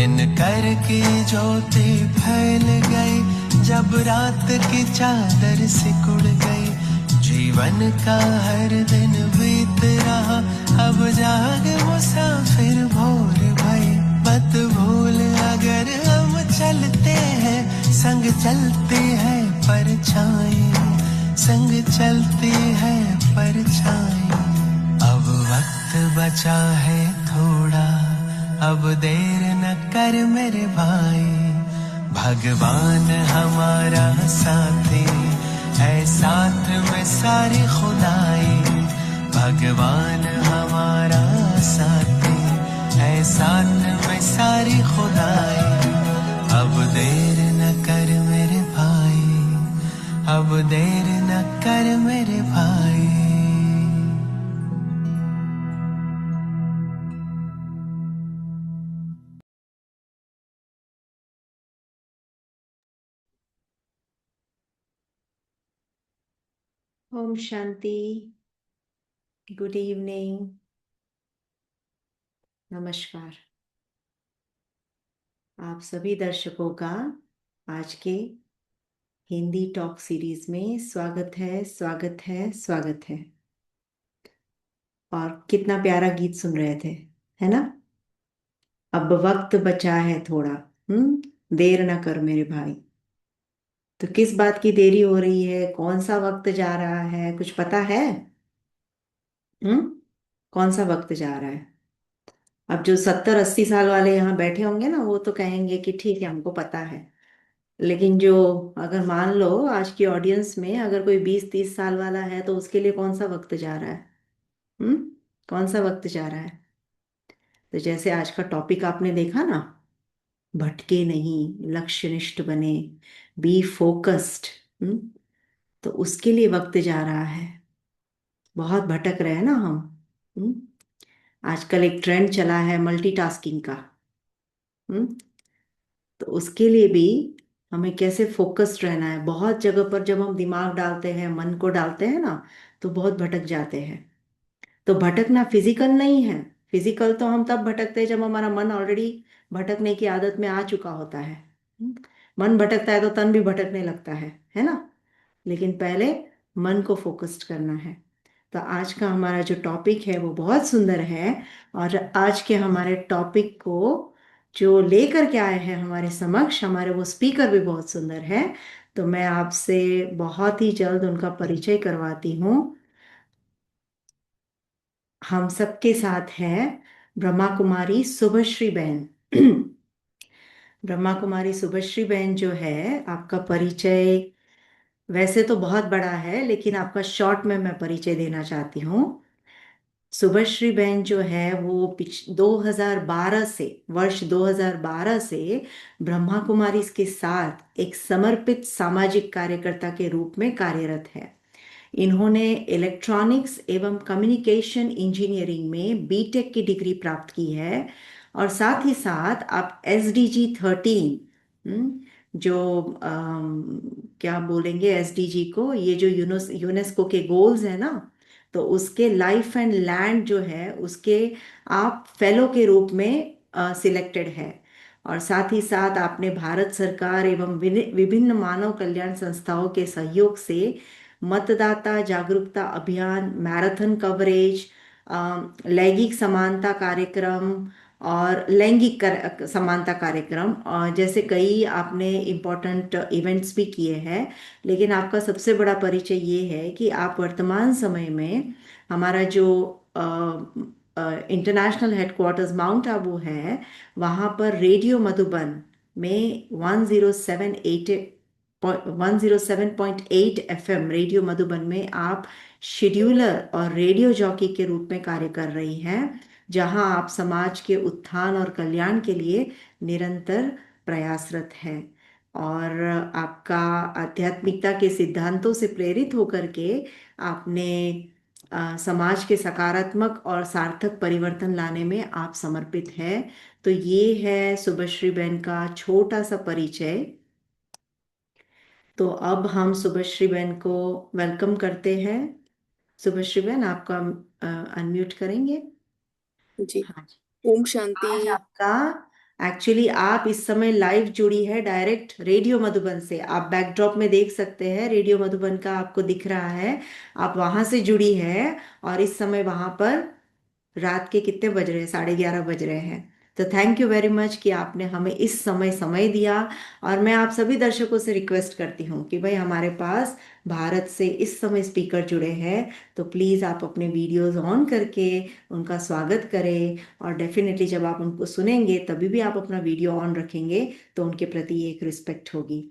दिन कर की ज्योति फैल गई, जब रात की चादर सिकुड़ गई। जीवन का हर दिन बीत रहा, अब जाग मुसाफिर भोर भई। मत भूल अगर हम चलते हैं, संग चलती है परछाई, संग चलती है परछाई। अब वक्त बचा है थोड़ा, अब देर न कर मेरे भाई। भगवान हमारा साथी है, साथ में सारी खुदाई। भगवान हमारा साथी है, साथ में सारी खुदाई। अब देर न कर मेरे भाई, अब देर न कर मेरे भाई। ओम शांति। Good evening. नमस्कार। आप सभी दर्शकों का आज के हिंदी टॉक सीरीज में स्वागत है, स्वागत है, स्वागत है। और कितना प्यारा गीत सुन रहे थे, है ना? अब वक्त बचा है थोड़ा, देर ना कर मेरे भाई। तो किस बात की देरी हो रही है? कौन सा वक्त जा रहा है? कुछ पता है? कौन सा वक्त जा रहा है? अब जो 70-80 साल वाले यहाँ बैठे होंगे ना, वो तो कहेंगे कि ठीक है, हमको पता है। लेकिन जो, अगर मान लो आज की ऑडियंस में अगर कोई 20-30 साल वाला है, तो उसके लिए कौन सा वक्त जा रहा है? हम्म कौन सा वक्त जा रहा है? तो जैसे आज का टॉपिक आपने देखा ना, भटके नहीं, लक्ष्यनिष्ठ बने, बी फोकस्ड। तो उसके लिए वक्त जा रहा है। बहुत भटक रहे हैं ना हम। हम्म आजकल एक ट्रेंड चला है मल्टीटास्किंग का। हम्म तो उसके लिए भी हमें कैसे फोकस्ड रहना है। बहुत जगह पर जब हम दिमाग डालते हैं, मन को डालते हैं ना, तो बहुत भटक जाते हैं। तो भटकना फिजिकल नहीं है। फिजिकल तो हम तब भटकते हैं जब हमारा मन ऑलरेडी भटकने की आदत में आ चुका होता है। हम्म, मन भटकता है तो तन भी भटकने लगता है ना? लेकिन पहले मन को फोकस्ड करना है। तो आज का हमारा जो टॉपिक है वो बहुत सुंदर है। और आज के हमारे टॉपिक को जो लेकर के आए हैं हमारे समक्ष, हमारे वो स्पीकर भी बहुत सुंदर है। तो मैं आपसे बहुत ही जल्द उनका परिचय करवाती हूँ। हम सबके साथ हैं ब्रह्मा कुमारी शुभश्री बहन। ब्रह्मा कुमारी शुभश्री बहन जो है, आपका परिचय वैसे तो बहुत बड़ा है, लेकिन आपका शॉर्ट में मैं परिचय देना चाहती हूँ। शुभश्री बहन जो है वो 2012 से, वर्ष 2012 से ब्रह्मा कुमारी के साथ एक समर्पित सामाजिक कार्यकर्ता के रूप में कार्यरत है। इन्होंने इलेक्ट्रॉनिक्स एवं कम्युनिकेशन इंजीनियरिंग में बीटेक की डिग्री प्राप्त की है। और साथ ही साथ आप SDG 13, जो क्या बोलेंगे SDG को, ये जो यूनेस्को के गोल्स है ना, तो उसके लाइफ एंड लैंड जो है उसके आप फेलो के रूप में सिलेक्टेड है। और साथ ही साथ आपने भारत सरकार एवं विभिन्न मानव कल्याण संस्थाओं के सहयोग से मतदाता जागरूकता अभियान, मैराथन कवरेज, लैंगिक समानता कार्यक्रम और समानता कार्यक्रम और जैसे कई आपने इम्पोर्टेंट इवेंट्स भी किए हैं। लेकिन आपका सबसे बड़ा परिचय ये है कि आप वर्तमान समय में हमारा जो इंटरनेशनल हेडक्वार्टर्स माउंट आबू है, वहाँ पर रेडियो मधुबन में 107.8 रेडियो मधुबन में आप शेड्यूलर और रेडियो जॉकी के रूप में कार्य कर रही हैं, जहां आप समाज के उत्थान और कल्याण के लिए निरंतर प्रयासरत हैं। और आपका आध्यात्मिकता के सिद्धांतों से प्रेरित होकर के आपने समाज के सकारात्मक और सार्थक परिवर्तन लाने में आप समर्पित हैं। तो ये है शुभश्री बहन का छोटा सा परिचय। तो अब हम शुभश्री बहन को वेलकम करते हैं। शुभश्री बहन, आपका अनम्यूट करेंगे? जी। हाँ जी। ओम शांति। आज आपका एक्चुअली आप इस समय लाइव जुड़ी है डायरेक्ट रेडियो मधुबन से। आप बैकड्रॉप में देख सकते हैं, रेडियो मधुबन का आपको दिख रहा है, आप वहां से जुड़ी है। और इस समय वहां पर रात के कितने बज रहे हैं? 11:30 बज रहे हैं। तो थैंक यू वेरी मच कि आपने हमें इस समय समय दिया। और मैं आप सभी दर्शकों से रिक्वेस्ट करती हूँ कि भाई हमारे पास भारत से इस समय स्पीकर जुड़े हैं, तो प्लीज़ आप अपने वीडियोस ऑन करके उनका स्वागत करें। और डेफिनेटली जब आप उनको सुनेंगे तभी भी आप अपना वीडियो ऑन रखेंगे, तो उनके प्रति एक रिस्पेक्ट होगी।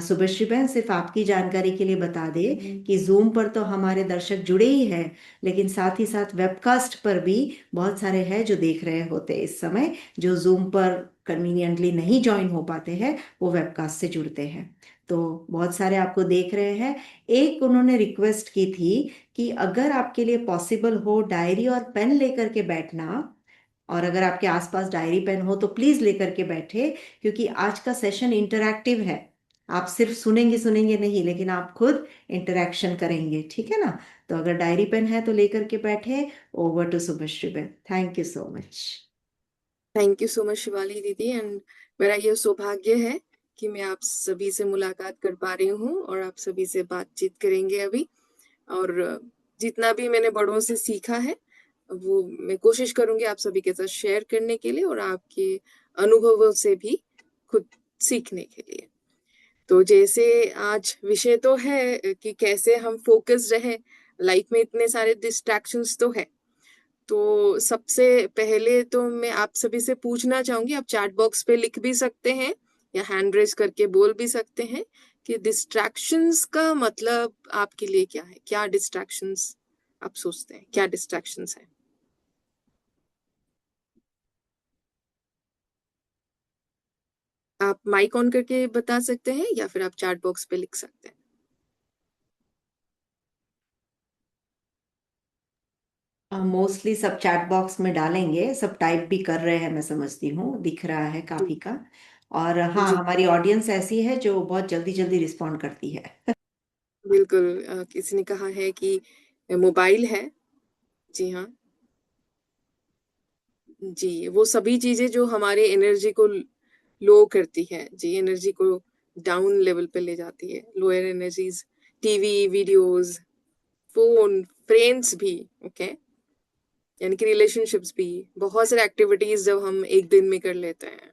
शुभश्री बहन, सिर्फ आपकी जानकारी के लिए बता दे कि जूम पर तो हमारे दर्शक जुड़े ही हैं, लेकिन साथ ही साथ वेबकास्ट पर भी बहुत सारे हैं जो देख रहे होते हैं इस समय। जो जूम पर कन्वीनियंटली नहीं ज्वाइन हो पाते हैं, वो वेबकास्ट से जुड़ते हैं। तो बहुत सारे आपको देख रहे हैं। एक उन्होंने रिक्वेस्ट की थी कि अगर आपके लिए पॉसिबल हो डायरी और पेन लेकर के बैठना, और अगर आपके आसपास डायरी पेन हो तो प्लीज लेकर के बैठे, क्योंकि आज का सेशन इंटरैक्टिव है। आप सिर्फ सुनेंगे सुनेंगे नहीं, लेकिन आप खुद इंटरैक्शन करेंगे, ठीक है ना? तो अगर डायरी पेन है तो लेकर के बैठे। Over to Shubhashree ben, thank you so much. Thank you so much Shivali दीदी। एंड मेरा ये सौभाग्य है कि मैं आप सभी से मुलाकात कर पा रही हूँ और आप सभी से बातचीत करेंगे अभी। और जितना भी मैंने बड़ों से सीखा है वो मैं कोशिश करूंगी आप सभी के साथ शेयर करने के लिए और आपके अनुभवों से भी खुद सीखने के लिए। तो जैसे आज विषय तो है कि कैसे हम फोकस रहे, लाइफ में इतने सारे डिस्ट्रैक्शंस तो है। तो सबसे पहले तो मैं आप सभी से पूछना चाहूंगी, आप चैट बॉक्स पे लिख भी सकते हैं या हैंड रेज करके बोल भी सकते हैं कि डिस्ट्रैक्शंस का मतलब आपके लिए क्या है, क्या डिस्ट्रैक्शंस आप सोचते हैं, क्या डिस्ट्रैक्शंस है। आप माइक ऑन करके बता सकते हैं या फिर आप चैट बॉक्स पे लिख सकते हैं। मोस्टली सब चैट बॉक्स में डालेंगे, सब टाइप भी कर रहे हैं, मैं समझती हूँ, दिख रहा है जी काफी का। और हाँ, जी हमारी ऑडियंस ऐसी है जो बहुत जल्दी जल्दी रिस्पॉन्ड करती है। बिल्कुल। किसी ने कहा है कि मोबाइल है। जी हाँ। जी, वो सभी चीजें जो हमारे एनर्जी को लो करती है, जी एनर्जी को डाउन लेवल पे ले जाती है, lower energies, TV, videos, phone, friends भी, ओके, यानी कि रिलेशनशिप्स भी, बहुत सारे एक्टिविटीज जब हम एक दिन में कर लेते हैं।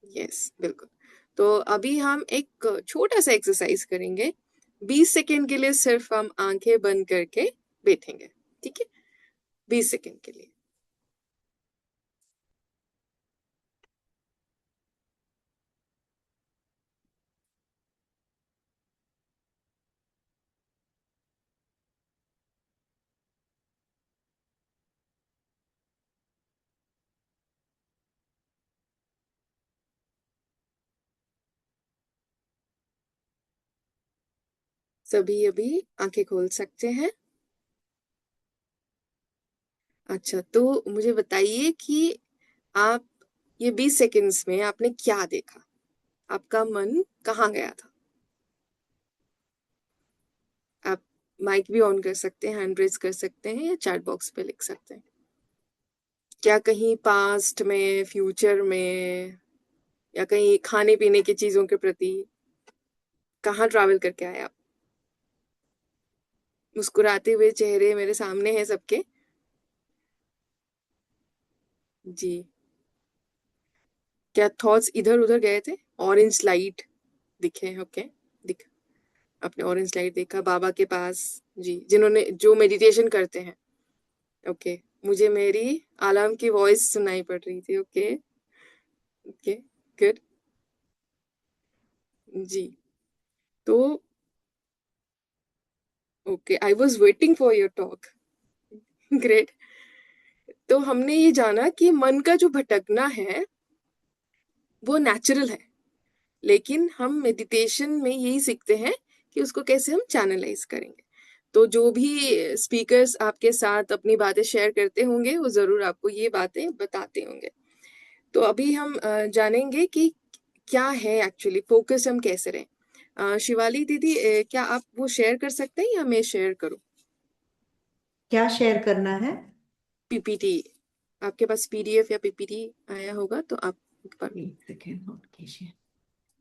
यस बिल्कुल। तो अभी हम एक छोटा सा एक्सरसाइज करेंगे, 20 सेकेंड के लिए सिर्फ हम आंखें बंद करके बैठेंगे, ठीक है, 20 सेकेंड के लिए। सभी अभी आंखें खोल सकते हैं। अच्छा, तो मुझे बताइए कि आप ये 20 सेकंड्स में आपने क्या देखा, आपका मन कहाँ गया था। आप माइक भी ऑन कर सकते हैं, हैंड रेज कर सकते हैं या चैट बॉक्स पे लिख सकते हैं। क्या कहीं पास्ट में, फ्यूचर में, या कहीं खाने पीने की चीजों के प्रति, कहाँ ट्रैवल करके आए आप। मुस्कुराते हुए चेहरे मेरे सामने हैं सबके। जी, क्या थॉट्स इधर उधर गए थे, ऑरेंज लाइट दिखे, ओके, दिख, आपने ऑरेंज लाइट देखा बाबा के पास, जी, जिन्होंने जो मेडिटेशन करते हैं, ओके, मुझे मेरी अलार्म की वॉइस सुनाई पड़ रही थी, ओके ओके, गुड, जी, तो okay, I was waiting for your talk, great. तो हमने ये जाना कि मन का जो भटकना है वो नेचुरल है, लेकिन हम मेडिटेशन में यही सीखते हैं कि उसको कैसे हम चैनलाइज करेंगे। तो जो भी स्पीकर्स आपके साथ अपनी बातें शेयर करते होंगे वो जरूर आपको ये बातें बताते होंगे। तो अभी हम जानेंगे कि क्या है एक्चुअली फोकस, हम कैसे रहें। शिवाली दीदी, क्या आप वो शेयर कर सकते हैं या मैं शेयर करूं। क्या शेयर करना है? पीपीटी, आपके पास पीडीएफ या पीपीटी आया होगा तो आप एक बार। एक सेकेंड नोट कीजिए।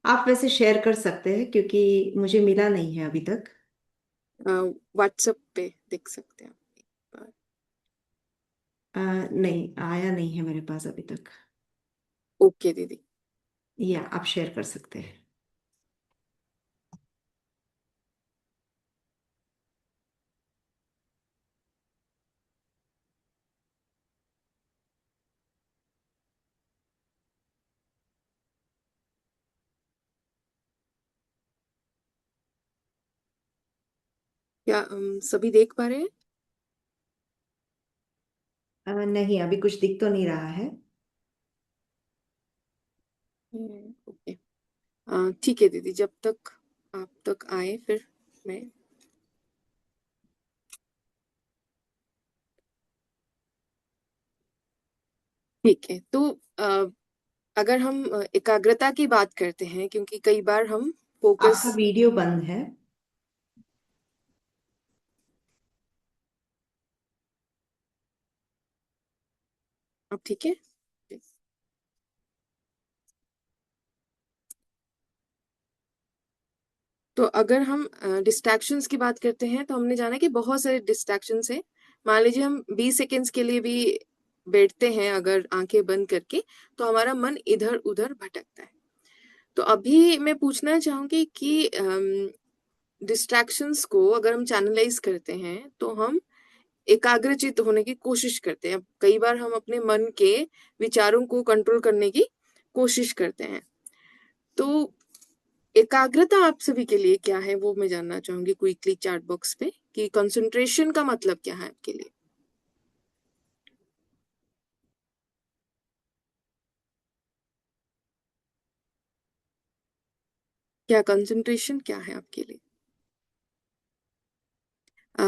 आप वैसे शेयर कर सकते हैं क्योंकि मुझे मिला नहीं है अभी तक। व्हाट्सएप पे देख सकते हैं आप एक बार। नहीं, आया नहीं है मेरे पास अभी तक। ओके दीदी। या आप शेयर कर सकते हैं। क्या सभी देख पा रहे हैं? नहीं, अभी कुछ दिख तो नहीं रहा है। ओके। ठीक है दीदी, जब तक आप तक आए फिर मैं। ठीक है, तो अगर हम एकाग्रता की बात करते हैं, क्योंकि कई बार हम फोकस। आपका वीडियो बंद है। अब ठीक है। तो अगर हम डिस्ट्रैक्शंस की बात करते हैं, तो हमने जाना कि बहुत सारे डिस्ट्रैक्शंस हैं। मान लीजिए हम 20 सेकेंड्स के लिए भी बैठते हैं अगर आंखें बंद करके, तो हमारा मन इधर उधर भटकता है। तो अभी मैं पूछना चाहूंगी कि डिस्ट्रैक्शंस को अगर हम चैनलाइज करते हैं तो हम एकाग्रचित होने की कोशिश करते हैं। कई बार हम अपने मन के विचारों को कंट्रोल करने की कोशिश करते हैं। तो एकाग्रता आप सभी के लिए क्या है वो मैं जानना चाहूंगी क्विकली चैट बॉक्स पे, कि कंसंट्रेशन का मतलब क्या है आपके लिए। क्या कंसंट्रेशन क्या है आपके लिए? आ,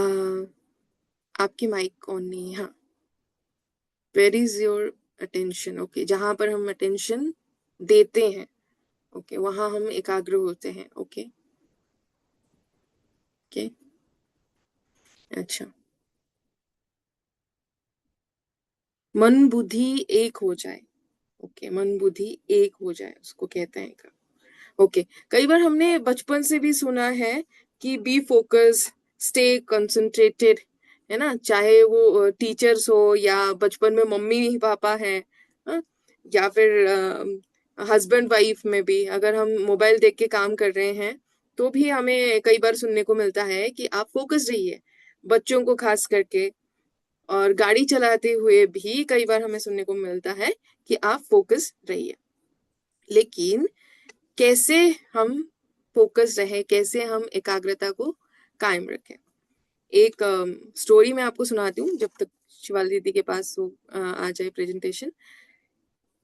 आपकी माइक ऑन नहीं है। हाँ। Where is your attention? Okay, जहां पर हम अटेंशन देते हैं, ओके, वहां हम एकाग्र होते हैं। ओके। ओके। अच्छा। मन बुद्धि एक हो जाए। ओके, मन बुद्धि एक हो जाए उसको कहते हैं एकाग्र। ओके। कई बार हमने बचपन से भी सुना है कि बी फोकस, स्टे कंसंट्रेटेड, है ना, चाहे वो टीचर्स हो या बचपन में मम्मी पापा है, हाँ? या फिर हस्बैंड वाइफ में भी अगर हम मोबाइल देख के काम कर रहे हैं, तो भी हमें कई बार सुनने को मिलता है कि आप फोकस रहिए, बच्चों को खास करके। और गाड़ी चलाते हुए भी कई बार हमें सुनने को मिलता है कि आप फोकस रहिए। लेकिन कैसे हम फोकस रहे, कैसे हम एकाग्रता को कायम रखें? एक स्टोरी मैं आपको सुनाती हूँ जब तक शिवाली दीदी के पास वो आ जाए प्रेजेंटेशन।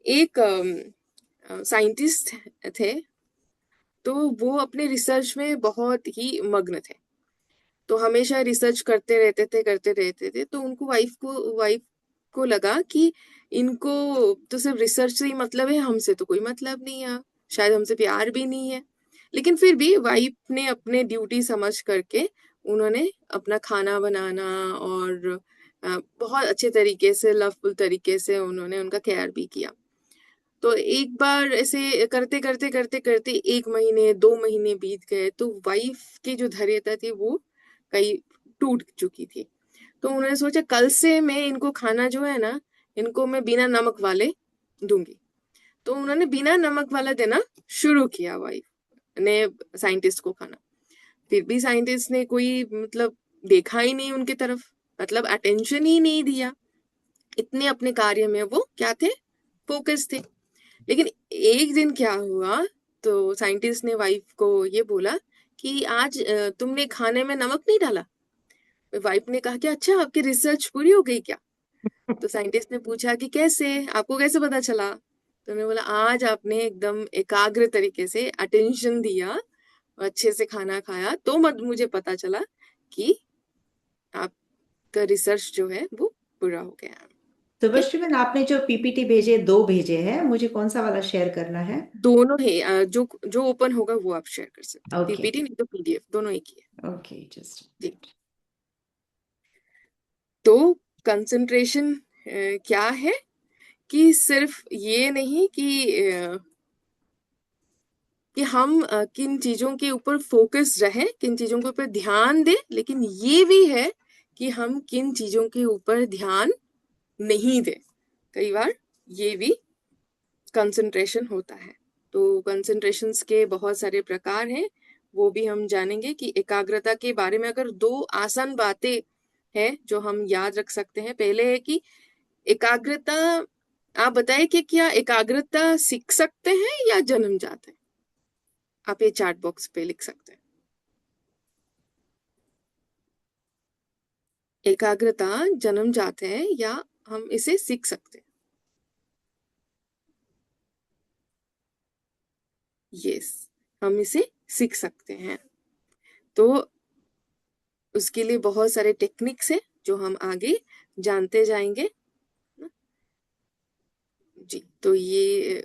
एक साइंटिस्ट थे, तो वो अपने रिसर्च में बहुत ही मग्न थे। तो हमेशा रिसर्च करते रहते थे। तो उनको वाइफ को लगा कि इनको तो सिर्फ रिसर्च से ही मतलब है, हमसे तो कोई मतलब नहीं है, शायद हमसे प्यार भी नहीं है। लेकिन फिर भी वाइफ ने अपने ड्यूटी समझ करके उन्होंने अपना खाना बनाना और बहुत अच्छे तरीके से, लवफुल तरीके से उन्होंने उनका केयर भी किया। तो एक बार ऐसे करते करते करते करते 1 महीने 2 महीने बीत गए, तो वाइफ की जो धैर्यता थी वो कहीं टूट चुकी थी। तो उन्होंने सोचा कल से मैं इनको खाना जो है ना, इनको मैं बिना नमक वाले दूंगी। तो उन्होंने बिना नमक वाला देना शुरू किया वाइफ ने साइंटिस्ट को खाना। फिर भी साइंटिस्ट ने कोई मतलब देखा ही नहीं उनकी तरफ, मतलब अटेंशन ही नहीं दिया। इतने अपने कार्य में वो क्या थे, फोकस थे। लेकिन एक दिन क्या हुआ, तो साइंटिस्ट ने वाइफ को ये बोला कि आज तुमने खाने में नमक नहीं डाला। वाइफ ने कहा कि अच्छा, आपकी रिसर्च पूरी हो गई क्या? तो साइंटिस्ट ने पूछा कि कैसे, आपको कैसे पता चला? तो उन्होंने बोला आज आपने एकदम एकाग्र तरीके से अटेंशन दिया, अच्छे से खाना खाया, तो मुझे पता चला कि आपका रिसर्च जो है वो पूरा हो गया। तो ओके। बस मैंने आपने जो पीपीटी भेजे, दो भेजे हैं, मुझे कौन सा वाला शेयर करना है? दोनों है, जो जो ओपन होगा वो आप शेयर कर सकते हैं। ओके। पीपीटी नहीं तो पीडीएफ, दोनों एक ही है। ओके, जस्ट जी। तो कंसंट्रेशन क्या है कि सिर्फ ये नहीं कि हम किन चीजों के ऊपर फोकस रहे, किन चीजों के ऊपर ध्यान दे, लेकिन ये भी है कि हम किन चीजों के ऊपर ध्यान नहीं दे। कई बार ये भी कंसंट्रेशन होता है। तो कंसंट्रेशंस के बहुत सारे प्रकार हैं, वो भी हम जानेंगे कि एकाग्रता के बारे में अगर दो आसान बातें हैं जो हम याद रख सकते हैं। पहले है कि एकाग्रता, आप बताइए कि क्या एकाग्रता सीख सकते हैं या जन्मजात है? आप ये चैट बॉक्स पे लिख सकते हैं। एकाग्रता जन्मजात है या हम इसे सीख सकते हैं? यस, हम इसे सीख सकते हैं। तो उसके लिए बहुत सारे टेक्निक्स हैं जो हम आगे जानते जाएंगे। जी, तो ये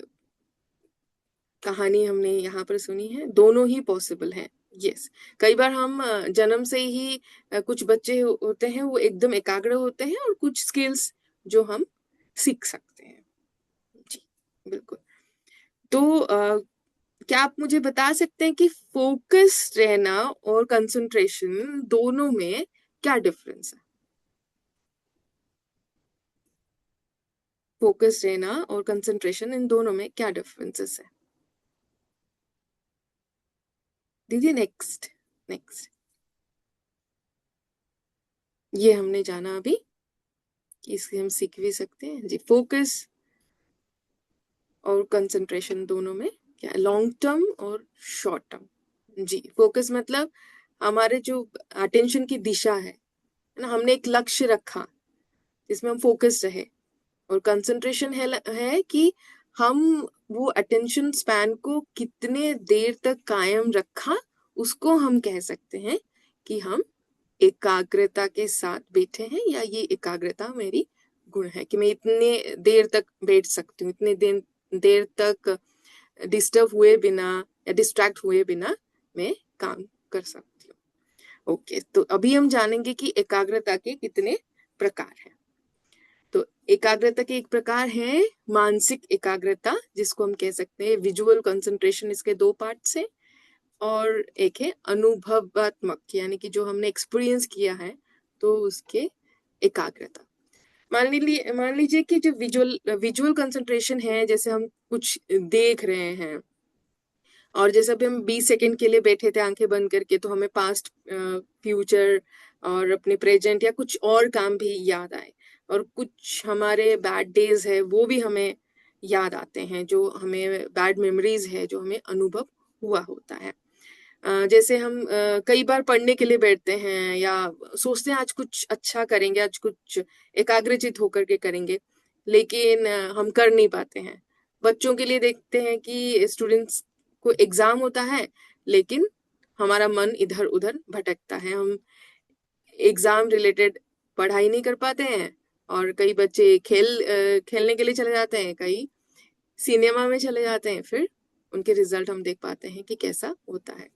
कहानी हमने यहाँ पर सुनी है, दोनों ही पॉसिबल है। यस, कई बार हम जन्म से ही कुछ बच्चे होते हैं वो एकदम एकाग्र होते हैं, और कुछ स्किल्स जो हम सीख सकते हैं। जी, बिल्कुल। तो क्या आप मुझे बता सकते हैं कि फोकस रहना और कंसंट्रेशन दोनों में क्या डिफरेंस है? फोकस रहना और कंसंट्रेशन, इन दोनों में क्या डिफरेंसेस है? दीदी नेक्स्ट, नेक्स्ट। ये हमने जाना अभी कि इससे हम सीख भी सकते हैं। जी, फोकस और कंसंट्रेशन दोनों में क्या, लॉन्ग टर्म और शॉर्ट टर्म। जी, फोकस मतलब हमारे जो अटेंशन की दिशा है ना, हमने एक लक्ष्य रखा जिसमें हम फोकस रहे। और कंसंट्रेशन है कि हम वो अटेंशन स्पैन को कितने देर तक कायम रखा, उसको हम कह सकते हैं कि हम एकाग्रता के साथ बैठे हैं, या ये एकाग्रता मेरी गुण है कि मैं इतने देर तक बैठ सकती हूँ, इतने देर तक डिस्टर्ब हुए बिना या डिस्ट्रैक्ट हुए बिना मैं काम कर सकती हूँ। ओके, तो अभी हम जानेंगे कि एकाग्रता के कितने प्रकार हैं। तो एकाग्रता के एक प्रकार है मानसिक एकाग्रता, जिसको हम कह सकते हैं विजुअल कंसंट्रेशन। इसके दो पार्ट्स हैं। और एक है अनुभवात्मक, यानी कि जो हमने एक्सपीरियंस किया है तो उसके एकाग्रता। मान लीजिए कि जो विजुअल कंसंट्रेशन है, जैसे हम कुछ देख रहे हैं, और जैसे अभी हम 20 सेकंड के लिए बैठे थे आंखें बंद करके, तो हमें पास्ट, फ्यूचर और अपने प्रेजेंट या कुछ और काम भी याद आए, और कुछ हमारे बैड डेज है वो भी हमें याद आते हैं, जो हमें बैड मेमोरीज है जो हमें अनुभव हुआ होता है। जैसे हम कई बार पढ़ने के लिए बैठते हैं या सोचते हैं आज कुछ अच्छा करेंगे, आज कुछ एकाग्रचित होकर के करेंगे, लेकिन हम कर नहीं पाते हैं। बच्चों के लिए देखते हैं कि स्टूडेंट्स को एग्जाम होता है, लेकिन हमारा मन इधर उधर भटकता है, हम एग्जाम रिलेटेड पढ़ाई नहीं कर पाते हैं। और कई बच्चे खेलने के लिए चले जाते हैं, कई सिनेमा में चले जाते हैं, फिर उनके रिजल्ट हम देख पाते हैं कि कैसा होता है।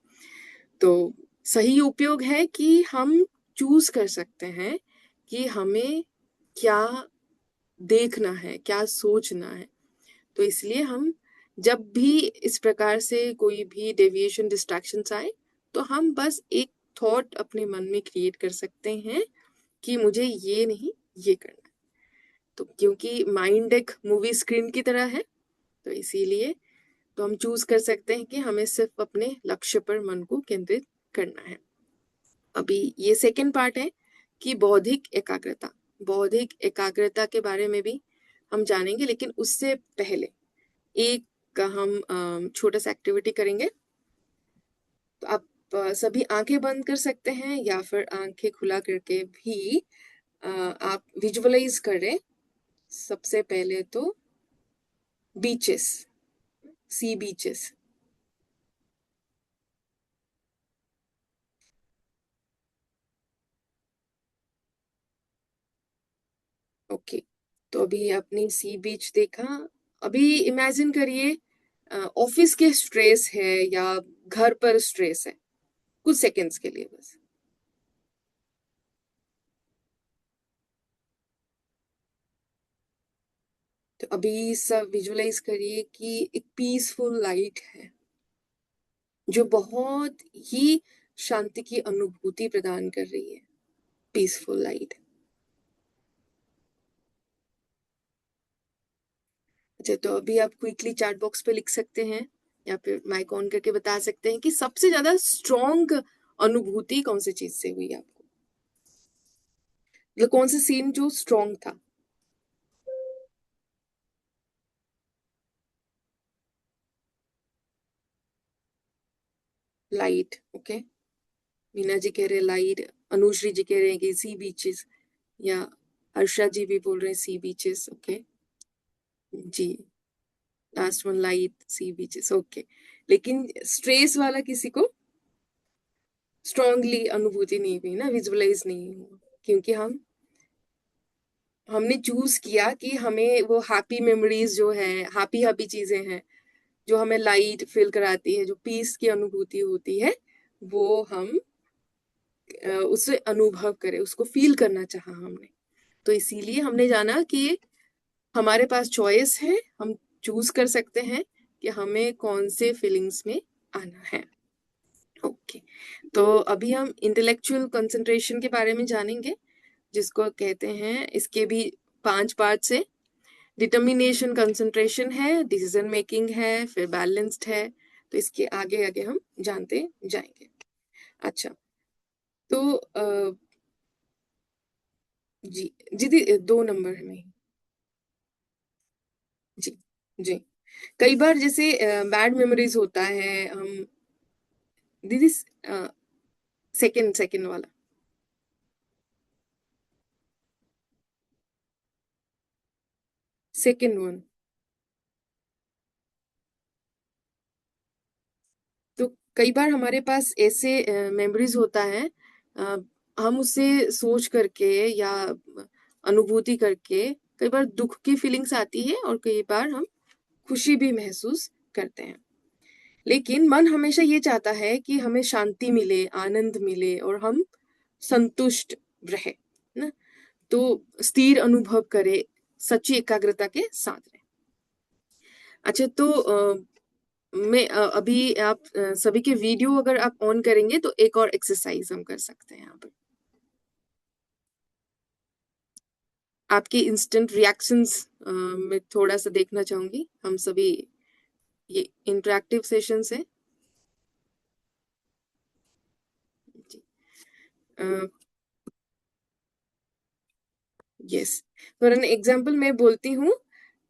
तो सही उपयोग है कि हम चूज कर सकते हैं कि हमें क्या देखना है, क्या सोचना है। तो इसलिए हम जब भी इस प्रकार से कोई भी डेविएशन, डिस्ट्रैक्शंस आए, तो हम बस एक थॉट अपने मन में क्रिएट कर सकते हैं कि मुझे ये नहीं, ये करना है। तो क्योंकि माइंड एक मूवी स्क्रीन की तरह है, तो इसीलिए तो हम चूज कर सकते हैं कि हमें सिर्फ अपने लक्ष्य पर मन को केंद्रित करना है। अभी ये सेकंड पार्ट है कि बौद्धिक एकाग्रता। बौद्धिक एकाग्रता के बारे में भी हम जानेंगे, लेकिन उससे पहले एक का हम छोटा सा एक्टिविटी करेंगे। तो आप सभी आंखें बंद कर सकते हैं या फिर आंखें खुला करके भी आप विजुअलाइज करें। सबसे पहले तो बीचेस, सी बीचेस। ओके, तो अभी आपने सी बीच देखा। अभी इमेजिन करिए ऑफिस के स्ट्रेस है या घर पर स्ट्रेस है, कुछ सेकंड्स के लिए बस। तो अभी सब विजुअलाइज करिए कि एक पीसफुल लाइट है जो बहुत ही शांति की अनुभूति प्रदान कर रही है। Peaceful light. अच्छा, तो अभी आप क्विकली चैट बॉक्स पे लिख सकते हैं या फिर माइक ऑन करके बता सकते हैं कि सबसे ज्यादा स्ट्रॉन्ग अनुभूति कौन सी चीज से हुई आपको, मतलब कौन सा सीन जो स्ट्रॉन्ग था। Light, okay. मीना जी कह रहे लाइट, अनुश्री जी कह रहे हैं कि सी बीचेस, या हर्षा जी भी बोल रहे हैं सी बीचेस, ओके जी। Last one light, sea beaches, okay. लेकिन स्ट्रेस वाला किसी को स्ट्रांगली अनुभूति नहीं हुई ना, विजुअलाइज नहीं हुआ, क्योंकि हमने चूज किया कि हमें वो हैप्पी मेमोरीज जो है, हैप्पी हैप्पी चीजें हैं जो हमें लाइट फील कराती है, जो पीस की अनुभूति होती है, वो हम उसे अनुभव करें, उसको फील करना चाहा हमने। तो इसीलिए हमने जाना कि हमारे पास चॉइस है, हम चूज कर सकते हैं कि हमें कौन से फीलिंग्स में आना है। ओके, तो अभी हम इंटेलेक्चुअल कंसंट्रेशन के बारे में जानेंगे, जिसको कहते हैं, इसके भी 5 पार्ट्स है। डिटर्मिनेशन कंसंट्रेशन है, डिसीजन मेकिंग है, फिर बैलेंस्ड है। तो इसके आगे आगे हम जानते जाएंगे। अच्छा, तो जी जी 2 नंबर में। जी जी, कई बार जैसे बैड मेमोरीज होता है, हम दीदी सेकंड सेकंड वाला, सेकंड वन। तो कई बार हमारे पास ऐसे मेमोरीज होता है, अ, हम उसे सोच करके या अनुभूति करके कई बार दुख की फीलिंग्स आती है और कई बार हम खुशी भी महसूस करते हैं। लेकिन मन हमेशा ये चाहता है कि हमें शांति मिले, आनंद मिले और हम संतुष्ट रहे ना, तो स्थिर अनुभव करे, सच्ची एकाग्रता के साथ रहे। अच्छा, तो मैं अभी आप सभी के वीडियो अगर आप ऑन करेंगे तो एक और एक्सरसाइज हम कर सकते हैं यहाँ पर। आपके इंस्टेंट रिएक्शंस मैं थोड़ा सा देखना चाहूंगी। हम सभी, ये इंटरेक्टिव सेशंस है जी। यस, फॉर एन एग्जांपल मैं बोलती हूँ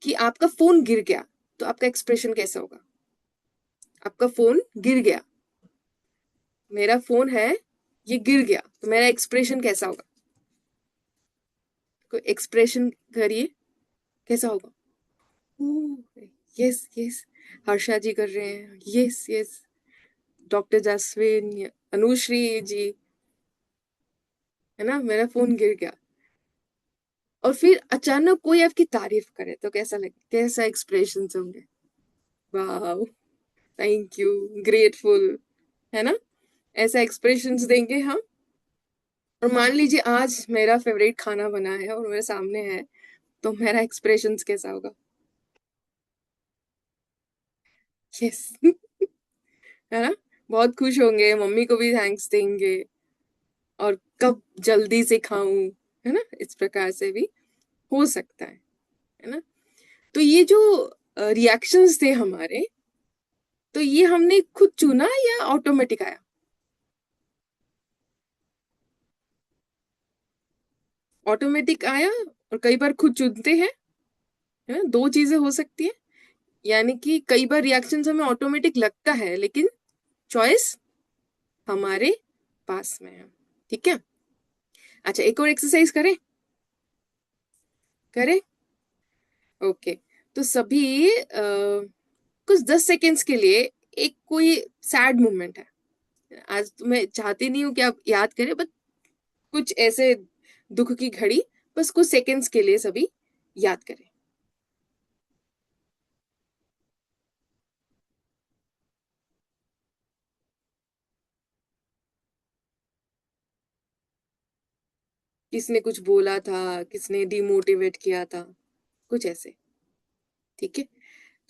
कि आपका फोन गिर गया, तो आपका एक्सप्रेशन कैसा होगा। आपका फोन गिर गया, मेरा फोन है, ये गिर गया, तो मेरा एक्सप्रेशन कैसा होगा। कोई एक्सप्रेशन करिए, कैसा होगा। यस यस, हर्षा जी कर रहे हैं, यस यस, डॉक्टर जासविन, अनुश्री जी, है ना, मेरा फोन गिर गया। और फिर अचानक कोई आपकी तारीफ करे तो कैसा लगे, कैसा एक्सप्रेशन होंगे। वाह, थैंक यू, ग्रेटफुल, है ना, ऐसा एक्सप्रेशंस देंगे हम। और मान लीजिए आज मेरा फेवरेट खाना बना है और मेरे सामने है, तो मेरा एक्सप्रेशंस कैसा होगा। यस है ना, बहुत खुश होंगे, मम्मी को भी थैंक्स देंगे, और कब जल्दी से खाऊं, है ना, इस प्रकार से भी हो सकता है ना। तो ये जो रिएक्शंस थे हमारे, तो ये हमने खुद चुना या ऑटोमेटिक आया। ऑटोमेटिक आया, और कई बार खुद चुनते हैं, है ना, 2 चीजें हो सकती है। यानी कि कई बार रिएक्शंस हमें ऑटोमेटिक लगता है, लेकिन चॉइस हमारे पास में है। ठीक है, अच्छा एक और एक्सरसाइज करें, करें, ओके। तो सभी कुछ 10 सेकेंड्स के लिए एक कोई सैड मोमेंट है, आज तो मैं चाहती नहीं हूँ कि आप याद करें, बट कुछ ऐसे दुख की घड़ी, बस कुछ सेकंड्स के लिए सभी याद करें। किसने कुछ बोला था, किसने डिमोटिवेट किया था, कुछ ऐसे। ठीक है,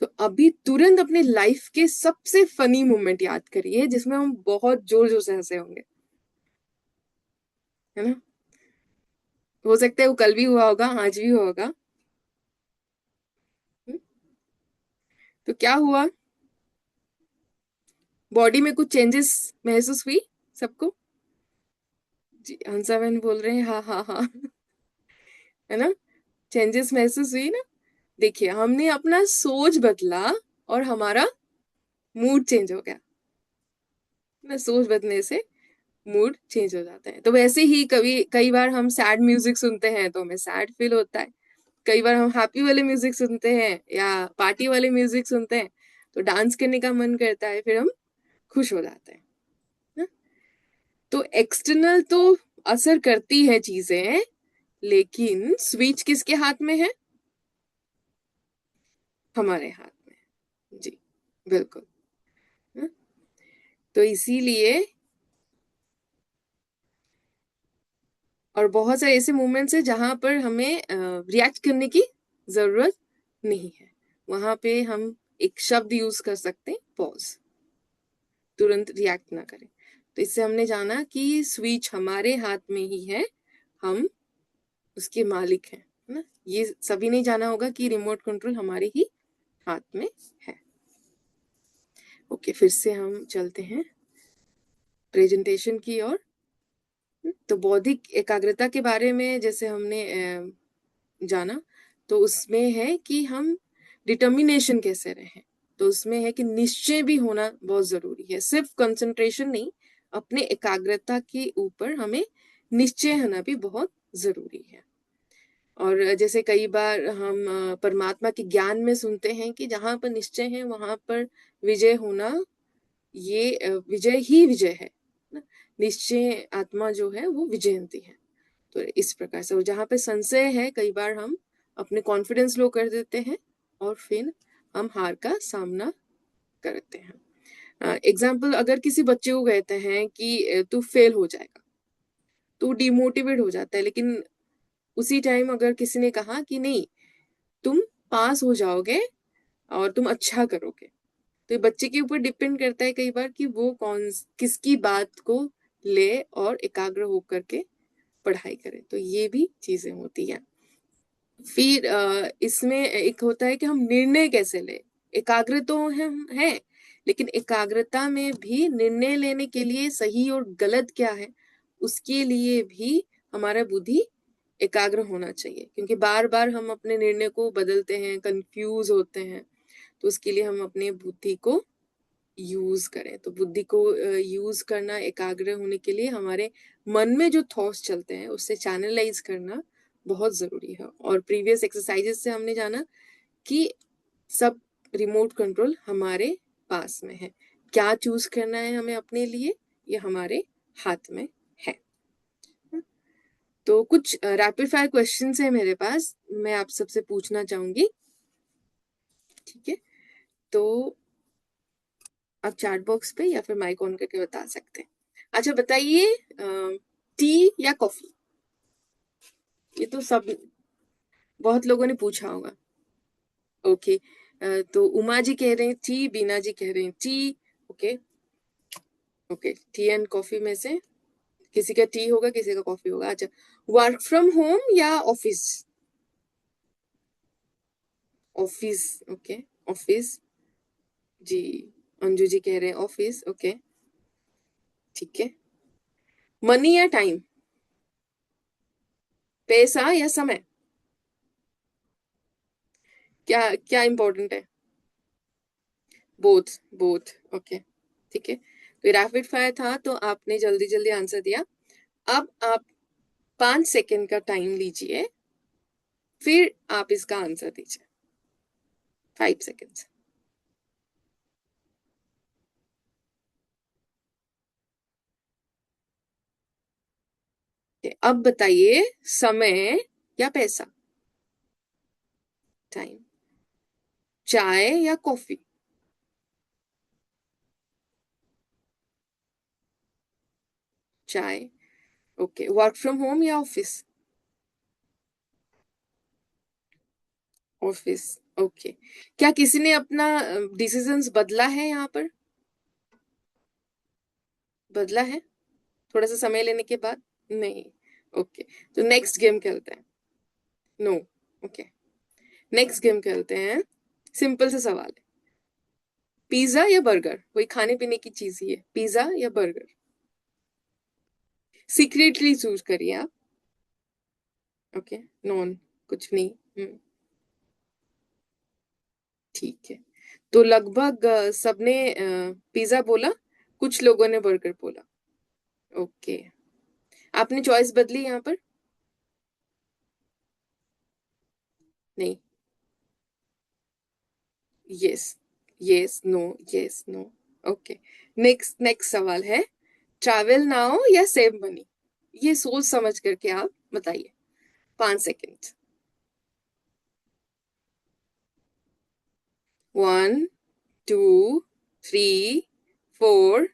तो अभी तुरंत अपने लाइफ के सबसे फनी मोमेंट याद करिए जिसमें हम बहुत जोर जोर से हंसे होंगे, है ना। हो सकता है वो कल भी हुआ होगा, आज भी हुआ होगा। हम्म, तो क्या हुआ, बॉडी में कुछ चेंजेस महसूस हुई सबको? जी हंसा बहन बोल रहे हैं हाँ हाँ हाँ है ना, चेंजेस महसूस हुई ना। देखिए हमने अपना सोच बदला और हमारा मूड चेंज हो गया ना, सोच बदलने से मूड चेंज हो जाता है। तो वैसे ही कभी कई बार हम सैड म्यूजिक सुनते हैं तो हमें सैड फील होता है, कई बार हम हैप्पी वाले म्यूजिक सुनते हैं या पार्टी वाले म्यूजिक सुनते हैं तो डांस करने का मन करता है, फिर हम खुश हो जाते हैं ना? तो एक्सटर्नल तो असर करती है चीजें, लेकिन स्विच किसके हाथ में है? हमारे हाथ में, जी बिल्कुल। हाँ? तो इसीलिए, और बहुत सारे ऐसे मोमेंट्स है जहां पर हमें रिएक्ट करने की जरूरत नहीं है, वहां पे हम एक शब्द यूज कर सकते हैं, पॉज, तुरंत रिएक्ट ना करें। तो इससे हमने जाना कि स्विच हमारे हाथ में ही है, हम उसके मालिक हैं, है ना। ये सभी ने जाना होगा कि रिमोट कंट्रोल हमारे ही हाथ में है। ओके, फिर से हम चलते हैं प्रेजेंटेशन की ओर। तो बौद्धिक एकाग्रता के बारे में जैसे हमने जाना, तो उसमें है कि हम डिटर्मिनेशन कैसे रहें। तो उसमें है कि निश्चय भी होना बहुत जरूरी है, सिर्फ कंसंट्रेशन नहीं, अपने एकाग्रता के ऊपर हमें निश्चय होना भी बहुत जरूरी है। और जैसे कई बार हम परमात्मा के ज्ञान में सुनते हैं कि जहां पर निश्चय है वहां पर विजय होना, ये विजय ही विजय है ना? निश्चय आत्मा जो है वो विजयंती है। तो इस प्रकार से, और जहाँ पे संशय है कई बार हम अपने कॉन्फिडेंस लो कर देते हैं और फिर हम हार का सामना करते हैं। एग्जाम्पल, अगर किसी बच्चे को कहते हैं कि तू फेल हो जाएगा तो डिमोटिवेट हो जाता है, लेकिन उसी टाइम अगर किसी ने कहा कि नहीं, तुम पास हो जाओगे और तुम अच्छा करोगे, तो ये बच्चे के ऊपर डिपेंड करता है कई बार कि वो कौन किसकी बात को ले और एकाग्र होकर के पढ़ाई करे। तो ये भी चीजें होती हैं। फिर इसमें एक होता है कि हम निर्णय कैसे ले, एकाग्र तो हम है, लेकिन एकाग्रता में भी निर्णय लेने के लिए सही और गलत क्या है उसके लिए भी हमारा बुद्धि एकाग्र होना चाहिए, क्योंकि बार बार हम अपने निर्णय को बदलते हैं, कंफ्यूज होते हैं। तो उसके लिए हम अपने बुद्धि को यूज करें। तो बुद्धि को यूज करना, एकाग्र होने के लिए हमारे मन में जो थॉट्स चलते हैं उससे चैनलाइज करना बहुत जरूरी है। और प्रीवियस एक्सरसाइजेस से हमने जाना कि सब रिमोट कंट्रोल हमारे पास में है, क्या चूज करना है हमें अपने लिए, ये हमारे हाथ में है। तो कुछ रैपिड फायर क्वेश्चंस है मेरे पास, मैं आप सबसे पूछना चाहूंगी, ठीक है। तो आप चैट बॉक्स पे या फिर माइक ऑन करके बता सकते हैं। अच्छा बताइए, टी या कॉफी? ये तो सब बहुत लोगों ने पूछा होगा। ओके, तो उमा जी कह रहे हैं टी, बीना जी कह रहे हैं T. Okay okay, T and coffee में से किसी का टी होगा, किसी का कॉफी होगा। अच्छा, वर्क फ्रॉम होम या ऑफिस? Office, okay, office. जी, अंजू जी कह रहे हैं ऑफिस। ओके, ठीक है। मनी या टाइम, पैसा या समय, क्या क्या इंपॉर्टेंट है? बोथ, बोथ, ओके, ठीक है। तो रैपिड फायर था तो आपने जल्दी जल्दी आंसर दिया। अब आप 5 सेकेंड का टाइम लीजिए, फिर आप इसका आंसर दीजिए। 5 सेकेंड। अब बताइए, समय या पैसा? टाइम। चाय या कॉफी? चाय, ओके। वर्क फ्रॉम होम या ऑफिस? ऑफिस, ओके, क्या किसी ने अपना डिसीजंस बदला है यहाँ पर? बदला है थोड़ा सा समय लेने के बाद? नहीं। ओके, तो नेक्स्ट गेम खेलते हैं। नो। ओके, नेक्स्ट गेम खेलते हैं। सिंपल सा सवाल है, पिज्जा या बर्गर? कोई खाने पीने की चीज ही है, पिज्जा या बर्गर? सीक्रेटली चूज करिए आप। ओके, नॉन, कुछ नहीं। ठीक है, तो लगभग सबने पिज्जा बोला, कुछ लोगों ने बर्गर बोला। ओके, आपने चॉइस बदली यहाँ पर? नहीं। Yes, yes, no, yes, no. Okay, next next सवाल है, ट्रैवल नाउ या सेव मनी? ये सोच समझ करके आप बताइए, 5 सेकेंड। 1, 2, 3, 4,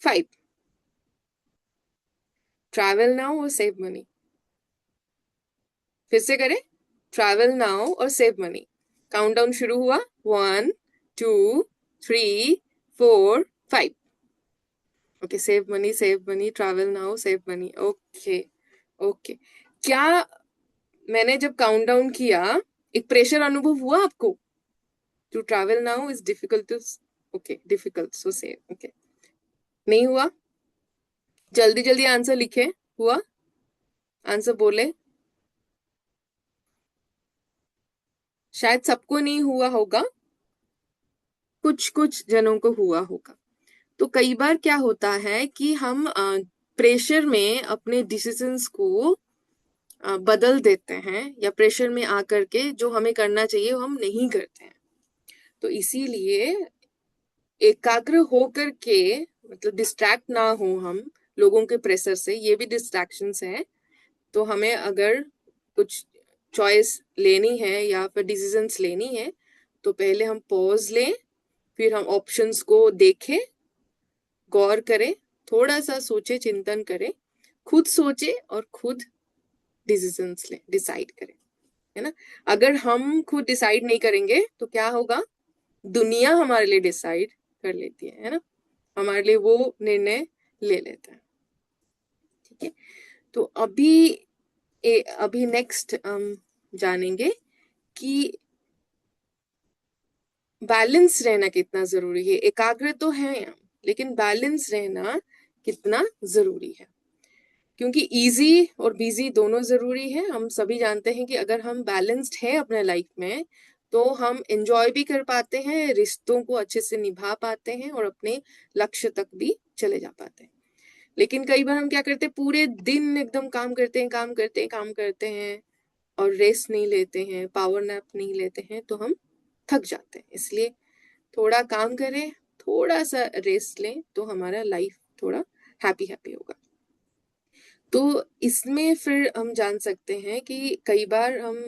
5। ट्रैवल नाउ और सेव मनी? फिर से करें, ट्रैवल नाउ और सेव मनी। काउंटडाउन शुरू हुआ, 1, 2, 3, 4, 5। Okay, save money, travel now, save money. Okay, okay, क्या मैंने जब काउंटडाउन किया एक प्रेशर अनुभव हुआ आपको? To travel now is difficult to, okay, difficult so save. Okay, नहीं हुआ? जल्दी जल्दी आंसर लिखे। हुआ? आंसर बोले। शायद सबको नहीं हुआ होगा, कुछ कुछ जनों को हुआ होगा। तो कई बार क्या होता है कि हम प्रेशर में अपने डिसीजंस को बदल देते हैं, या प्रेशर में आकर के जो हमें करना चाहिए वो हम नहीं करते हैं। तो इसीलिए एकाग्र होकर के, मतलब डिस्ट्रैक्ट ना हो हम लोगों के प्रेशर से, ये भी डिस्ट्रैक्शंस है। तो हमें अगर कुछ चॉइस लेनी है या फिर डिसीजंस लेनी है, तो पहले हम पॉज लें, फिर हम ऑप्शंस को देखें, गौर करें, थोड़ा सा सोचे, चिंतन करें, खुद सोचे और खुद डिसीजंस लें, डिसाइड करें, है ना? अगर हम खुद डिसाइड नहीं करेंगे तो क्या होगा, दुनिया हमारे लिए डिसाइड कर लेती है ना? हमारे लिए वो निर्णय ले लेता है। ठीक है, तो अभी नेक्स्ट हम जानेंगे कि बैलेंस रहना कितना जरूरी है। एकाग्र तो है हम, लेकिन बैलेंस रहना कितना जरूरी है, क्योंकि इजी और बिजी दोनों जरूरी है। हम सभी जानते हैं कि अगर हम बैलेंस्ड है अपने लाइफ में, तो हम एंजॉय भी कर पाते हैं, रिश्तों को अच्छे से निभा पाते हैं और अपने लक्ष्य तक भी चले जा पाते हैं। लेकिन कई बार हम क्या करते हैं, पूरे दिन एकदम काम करते हैं, काम करते हैं, काम करते हैं, और रेस्ट नहीं लेते हैं, पावर नैप नहीं लेते हैं, तो हम थक जाते हैं। इसलिए थोड़ा काम करें, थोड़ा सा रेस्ट लें, तो हमारा लाइफ थोड़ा हैप्पी हैप्पी होगा। तो इसमें फिर हम जान सकते हैं कि कई बार हम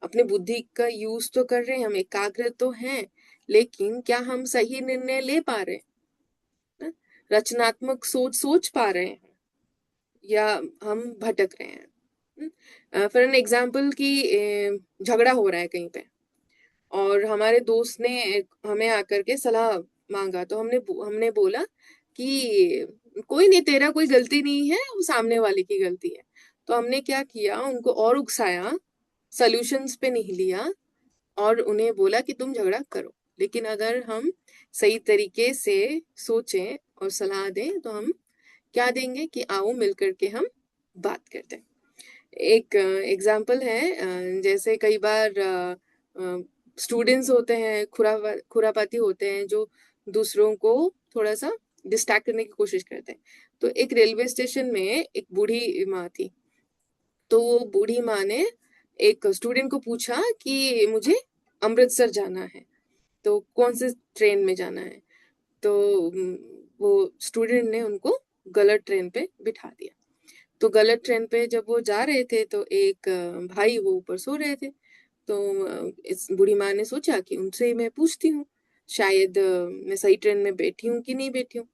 अपने बुद्धि का यूज तो कर रहे हैं, हम एकाग्र तो हैं, लेकिन क्या हम सही निर्णय ले पा रहे हैं, रचनात्मक सोच सोच पा रहे हैं, या हम भटक रहे हैं? फॉर एन एग्जाम्पल कि झगड़ा हो रहा है कहीं पे, और हमारे दोस्त ने हमें आकर के सलाह मांगा, तो हमने बोला कि कोई नहीं, तेरा कोई गलती नहीं है, वो सामने वाले की गलती है। तो हमने क्या किया, उनको और उकसाया, सॉल्यूशंस पे नहीं लिया, और उन्हें बोला कि तुम झगड़ा करो। लेकिन अगर हम सही तरीके से सोचें और सलाह दें, तो हम क्या देंगे कि आओ मिलकर के हम बात करते हैं। एक एग्जाम्पल है, जैसे कई बार स्टूडेंट्स होते हैं, खुरापाती होते हैं, जो दूसरों को थोड़ा सा डिस्ट्रैक्ट करने की कोशिश करते हैं। तो एक रेलवे स्टेशन में एक बूढ़ी माँ थी। तो वो बूढ़ी माँ ने एक स्टूडेंट को पूछा कि मुझे अमृतसर जाना है, तो कौन से ट्रेन में जाना है? तो वो स्टूडेंट ने उनको गलत ट्रेन पे बिठा दिया। तो गलत ट्रेन पे जब वो जा रहे थे, तो एक भाई वो ऊपर सो रहे थे। तो इस बूढ़ी माँ ने सोचा कि उनसे मैं पूछती हूँ, शायद मैं सही ट्रेन में बैठी हूँ कि नहीं बैठी हूँ।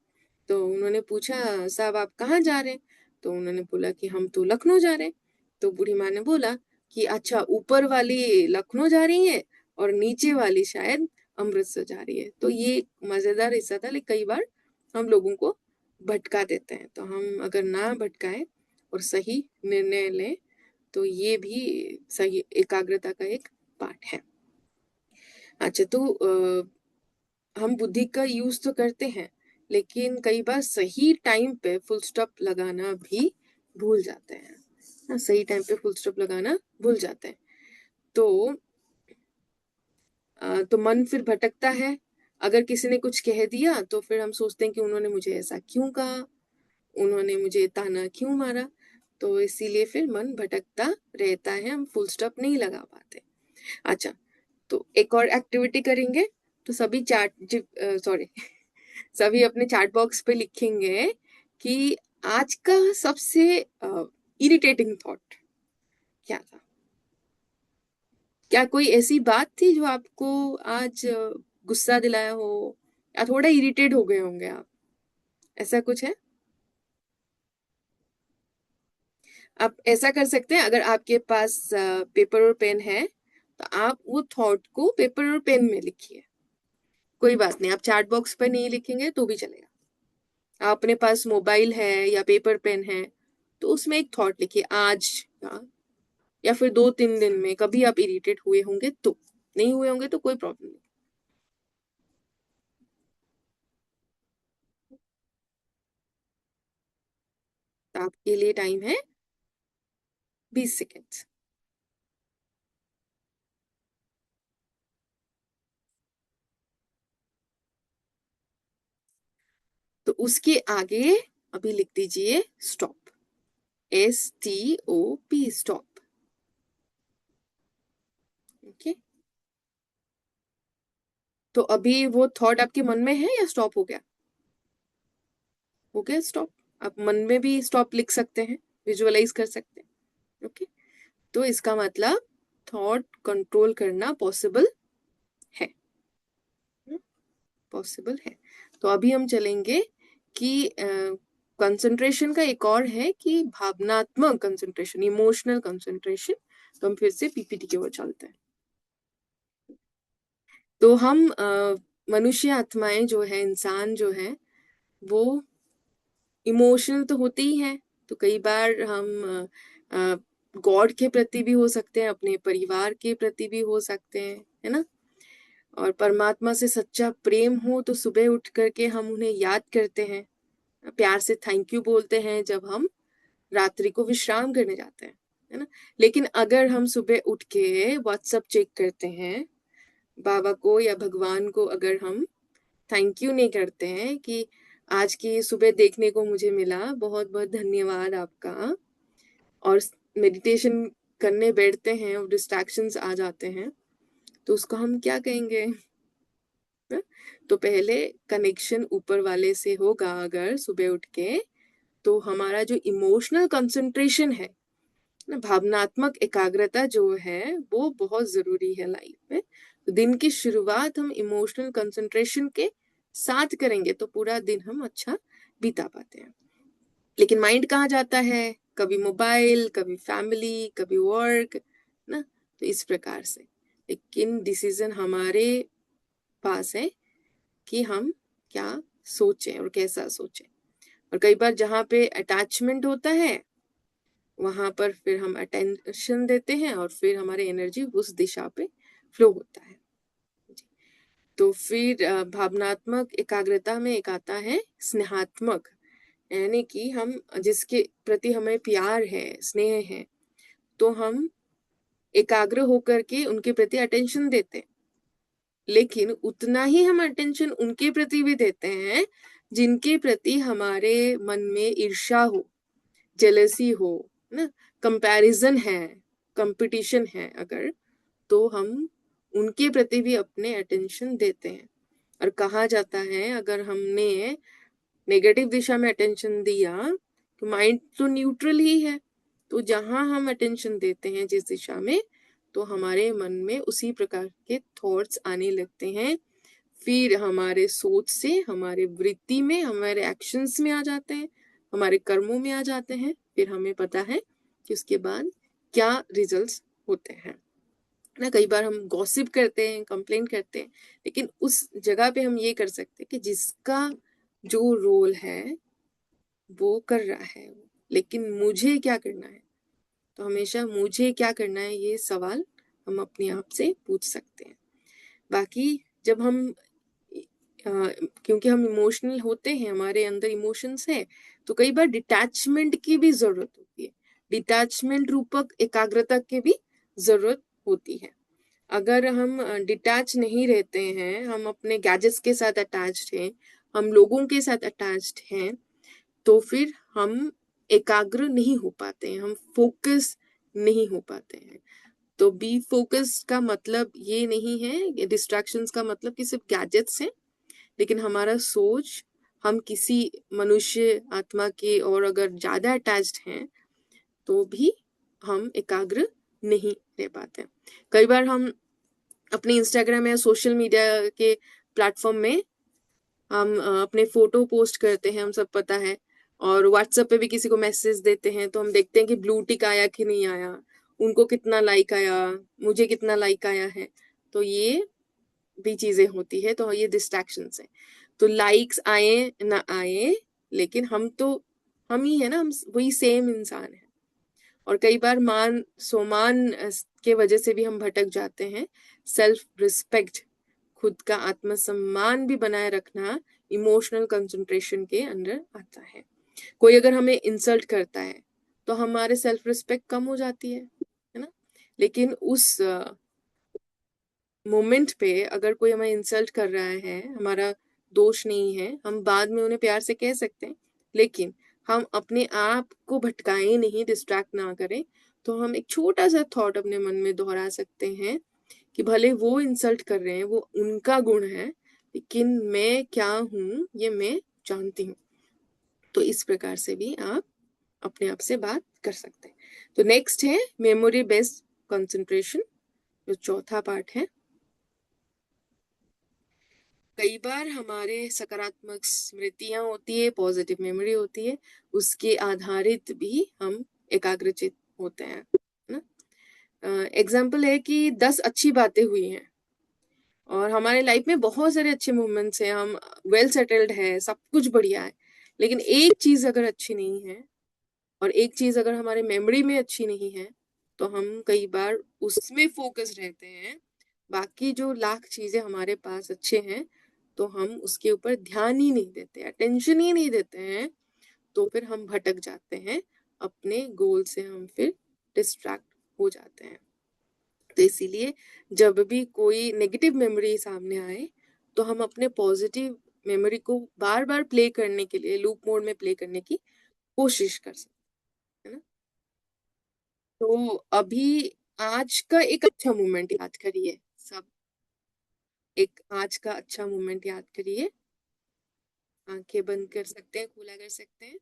तो उन्होंने पूछा, साहब आप कहाँ जा रहे हैं? तो उन्होंने बोला कि हम तो लखनऊ जा रहे हैं। तो बूढ़ी माँ ने बोला कि अच्छा, ऊपर वाली लखनऊ जा रही है और नीचे वाली शायद अमृत से जा रही है। तो ये एक मजेदार हिस्सा था, लेकिन कई बार हम लोगों को भटका देते हैं। तो हम अगर ना भटकाएं और सही निर्णय लें तो ये भी सही एकाग्रता का एक पार्ट है। अच्छा, तो हम बुद्धि का यूज तो करते हैं, लेकिन कई बार सही टाइम पे फुल स्टॉप लगाना भी भूल जाते हैं। सही टाइम पे फुल स्टॉप लगाना भूल जाते हैं। तो मन फिर भटकता है। अगर किसी ने कुछ कह दिया तो फिर हम सोचते हैं कि उन्होंने मुझे ऐसा क्यों कहा, उन्होंने मुझे ताना क्यों मारा। तो इसीलिए फिर मन भटकता रहता है, हम फुल स्टॉप नहीं लगा पाते। अच्छा, तो एक और एक्टिविटी करेंगे। तो सभी सभी अपने चैट बॉक्स पे लिखेंगे कि आज का सबसे इरिटेटिंग थॉट क्या था। क्या कोई ऐसी बात थी जो आपको आज गुस्सा दिलाया हो, या थोड़ा इरिटेट हो गए होंगे आप, ऐसा कुछ है? आप ऐसा कर सकते हैं, अगर आपके पास पेपर और पेन है तो आप वो थॉट को पेपर और पेन में लिखिए। कोई बात नहीं, आप चैट बॉक्स पर नहीं लिखेंगे तो भी चलेगा। आप अपने पास मोबाइल है या पेपर पेन है तो उसमें एक थॉट लिखिए आज का, या फिर 2-3 दिन में कभी आप इरिटेट हुए होंगे तो। नहीं हुए होंगे तो कोई प्रॉब्लम नहीं। तो आपके लिए टाइम है 20 सेकेंड। तो उसके आगे अभी लिख दीजिए स्टॉप, STOP, स्टॉप। ओके, तो अभी वो थॉट आपके मन में है या स्टॉप हो गया? हो गया स्टॉप। आप मन में भी स्टॉप लिख सकते हैं, विजुअलाइज कर सकते हैं। ओके, तो इसका मतलब थॉट कंट्रोल करना पॉसिबल है, पॉसिबल है। तो अभी हम चलेंगे कि कंसंट्रेशन का एक और है कि भावनात्मक कंसंट्रेशन, इमोशनल कंसंट्रेशन। तो हम फिर से पीपीटी की ओर चलते हैं। तो हम मनुष्य आत्माएं जो है, इंसान जो है, वो इमोशनल तो होते ही हैं। तो कई बार हम गॉड के प्रति भी हो सकते हैं, अपने परिवार के प्रति भी हो सकते हैं, है ना। और परमात्मा से सच्चा प्रेम हो तो सुबह उठ करके हम उन्हें याद करते हैं, प्यार से थैंक यू बोलते हैं जब हम रात्रि को विश्राम करने जाते हैं, है ना। लेकिन अगर हम सुबह उठ के व्हाट्सएप चेक करते हैं, बाबा को या भगवान को अगर हम थैंक यू नहीं करते हैं कि आज की सुबह देखने को मुझे मिला, बहुत बहुत धन्यवाद आपका, और मेडिटेशन करने बैठते हैं और डिस्ट्रैक्शंस आ जाते हैं, तो उसको हम क्या कहेंगे? है? तो पहले कनेक्शन ऊपर वाले से होगा अगर सुबह उठ के, तो हमारा जो इमोशनल कंसंट्रेशन है ना, भावनात्मक एकाग्रता जो है, वो बहुत जरूरी है लाइफ में। तो दिन की शुरुआत हम इमोशनल कंसंट्रेशन के साथ करेंगे तो पूरा दिन हम अच्छा बिता पाते हैं। लेकिन माइंड कहाँ जाता है? कभी मोबाइल, कभी फैमिली, कभी वर्क ना। तो इस प्रकार से, लेकिन डिसीजन हमारे पास है कि हम क्या सोचें और कैसा सोचें। और कई बार जहाँ पे अटैचमेंट होता है वहां पर फिर हम अटेंशन देते हैं और फिर हमारी एनर्जी उस दिशा पे फ्लो होता है। तो फिर भावनात्मक एकाग्रता में एक आता है स्नेहात्मक, यानी कि हम जिसके प्रति हमें प्यार है, स्नेह है, तो हम एकाग्र होकर के उनके प्रति अटेंशन देते हैं। लेकिन उतना ही हम अटेंशन उनके प्रति भी देते हैं जिनके प्रति हमारे मन में ईर्ष्या हो, जेलसी हो ना, कंपैरिजन है, कंपटीशन है अगर, तो हम उनके प्रति भी अपने अटेंशन देते हैं। और कहा जाता है अगर हमने नेगेटिव दिशा में अटेंशन दिया तो माइंड तो न्यूट्रल ही है, तो जहां हम अटेंशन देते हैं जिस दिशा में, तो हमारे मन में उसी प्रकार के थॉट्स आने लगते हैं। फिर हमारे सोच से हमारे वृत्ति में, हमारे एक्शंस में आ जाते हैं, हमारे कर्मों में आ जाते हैं। फिर हमें पता है कि उसके बाद क्या रिजल्ट्स होते हैं। ना। कई बार हम गॉसिप करते हैं, कंप्लेन करते हैं, लेकिन उस जगह पे हम ये कर सकते हैं कि जिसका जो रोल है वो कर रहा है, लेकिन मुझे क्या करना है। तो हमेशा मुझे क्या करना है ये सवाल हम अपने आप से पूछ सकते हैं। बाकी जब हम क्योंकि हम इमोशनल होते हैं, हमारे अंदर इमोशंस है, तो कई बार डिटैचमेंट की भी जरूरत होती है। डिटैचमेंट रूपक एकाग्रता की भी जरूरत होती है। अगर हम डिटैच नहीं रहते हैं, हम अपने गैजेट्स के साथ अटैच्ड हैं, हम लोगों के साथ अटैच्ड हैं, तो फिर हम एकाग्र नहीं हो पाते हैं, हम फोकस नहीं हो पाते हैं। तो बी फोकस का मतलब ये नहीं है, डिस्ट्रैक्शंस का मतलब कि सिर्फ गैजेट्स हैं, लेकिन हमारा सोच, हम किसी मनुष्य आत्मा के और अगर ज्यादा अटैच्ड हैं तो भी हम एकाग्र नहीं रह पाते। कई बार हम अपने इंस्टाग्राम या सोशल मीडिया के प्लेटफॉर्म में हम अपने फोटो पोस्ट करते हैं, हम सब पता है, और व्हाट्सएप पे भी किसी को मैसेज देते हैं तो हम देखते हैं कि ब्लू टिक आया कि नहीं आया, उनको कितना लाइक आया, मुझे कितना लाइक आया है। तो ये भी चीजें होती है, तो ये डिस्ट्रैक्शंस है। तो लाइक्स आए ना आए, लेकिन हम ही है ना, हम वही सेम इंसान है। और कई बार मान सोमान के वजह से भी हम भटक जाते हैं। सेल्फ रिस्पेक्ट, खुद का आत्मसम्मान भी बनाए रखना इमोशनल कंसंट्रेशन के अंदर आता है। कोई अगर हमें इंसल्ट करता है तो हमारे सेल्फ रिस्पेक्ट कम हो जाती है ना। लेकिन उस मोमेंट पे अगर कोई हमें इंसल्ट कर रहा है, हमारा दोष नहीं है, हम बाद में उन्हें प्यार से कह सकते हैं, लेकिन हम अपने आप को भटकाएं नहीं, डिस्ट्रैक्ट ना करें। तो हम एक छोटा सा थॉट अपने मन में दोहरा सकते हैं कि भले वो इंसल्ट कर रहे हैं, वो उनका गुण है, लेकिन मैं क्या हूं ये मैं जानती हूँ। तो इस प्रकार से भी आप अपने आप से बात कर सकते हैं। तो नेक्स्ट है मेमोरी बेस्ड कंसंट्रेशन, जो चौथा पार्ट है। कई बार हमारे सकारात्मक स्मृतियां होती है, पॉजिटिव मेमोरी होती है, उसके आधारित भी हम एकाग्रचित होते हैं, है ना। एग्जाम्पल है कि 10 अच्छी बातें हुई हैं और हमारे लाइफ में बहुत सारे अच्छे मोमेंट्स हैं, हम वेल सेटल्ड है, सब कुछ बढ़िया है, लेकिन एक चीज अगर अच्छी नहीं है और एक चीज अगर हमारे मेमोरी में अच्छी नहीं है, तो हम कई बार उसमें फोकस रहते हैं। बाकी जो लाख चीजें हमारे पास अच्छे हैं, तो हम उसके ऊपर ध्यान ही नहीं देते, अटेंशन ही नहीं देते हैं, तो फिर हम भटक जाते हैं, अपने गोल से हम फिर डिस्ट्रैक्ट हो जाते हैं। तो इसीलिए जब भी कोई नेगेटिव मेमोरी सामने आए, तो हम अपने पॉजिटिव मेमोरी को बार बार प्ले करने के लिए, लूप मोड में प्ले करने की कोशिश कर सकते हैं, है ना। तो अभी आज का एक अच्छा मोमेंट याद करिए सब, एक आज का अच्छा मोमेंट याद करिए। आंखें बंद कर सकते हैं, खुला कर सकते हैं।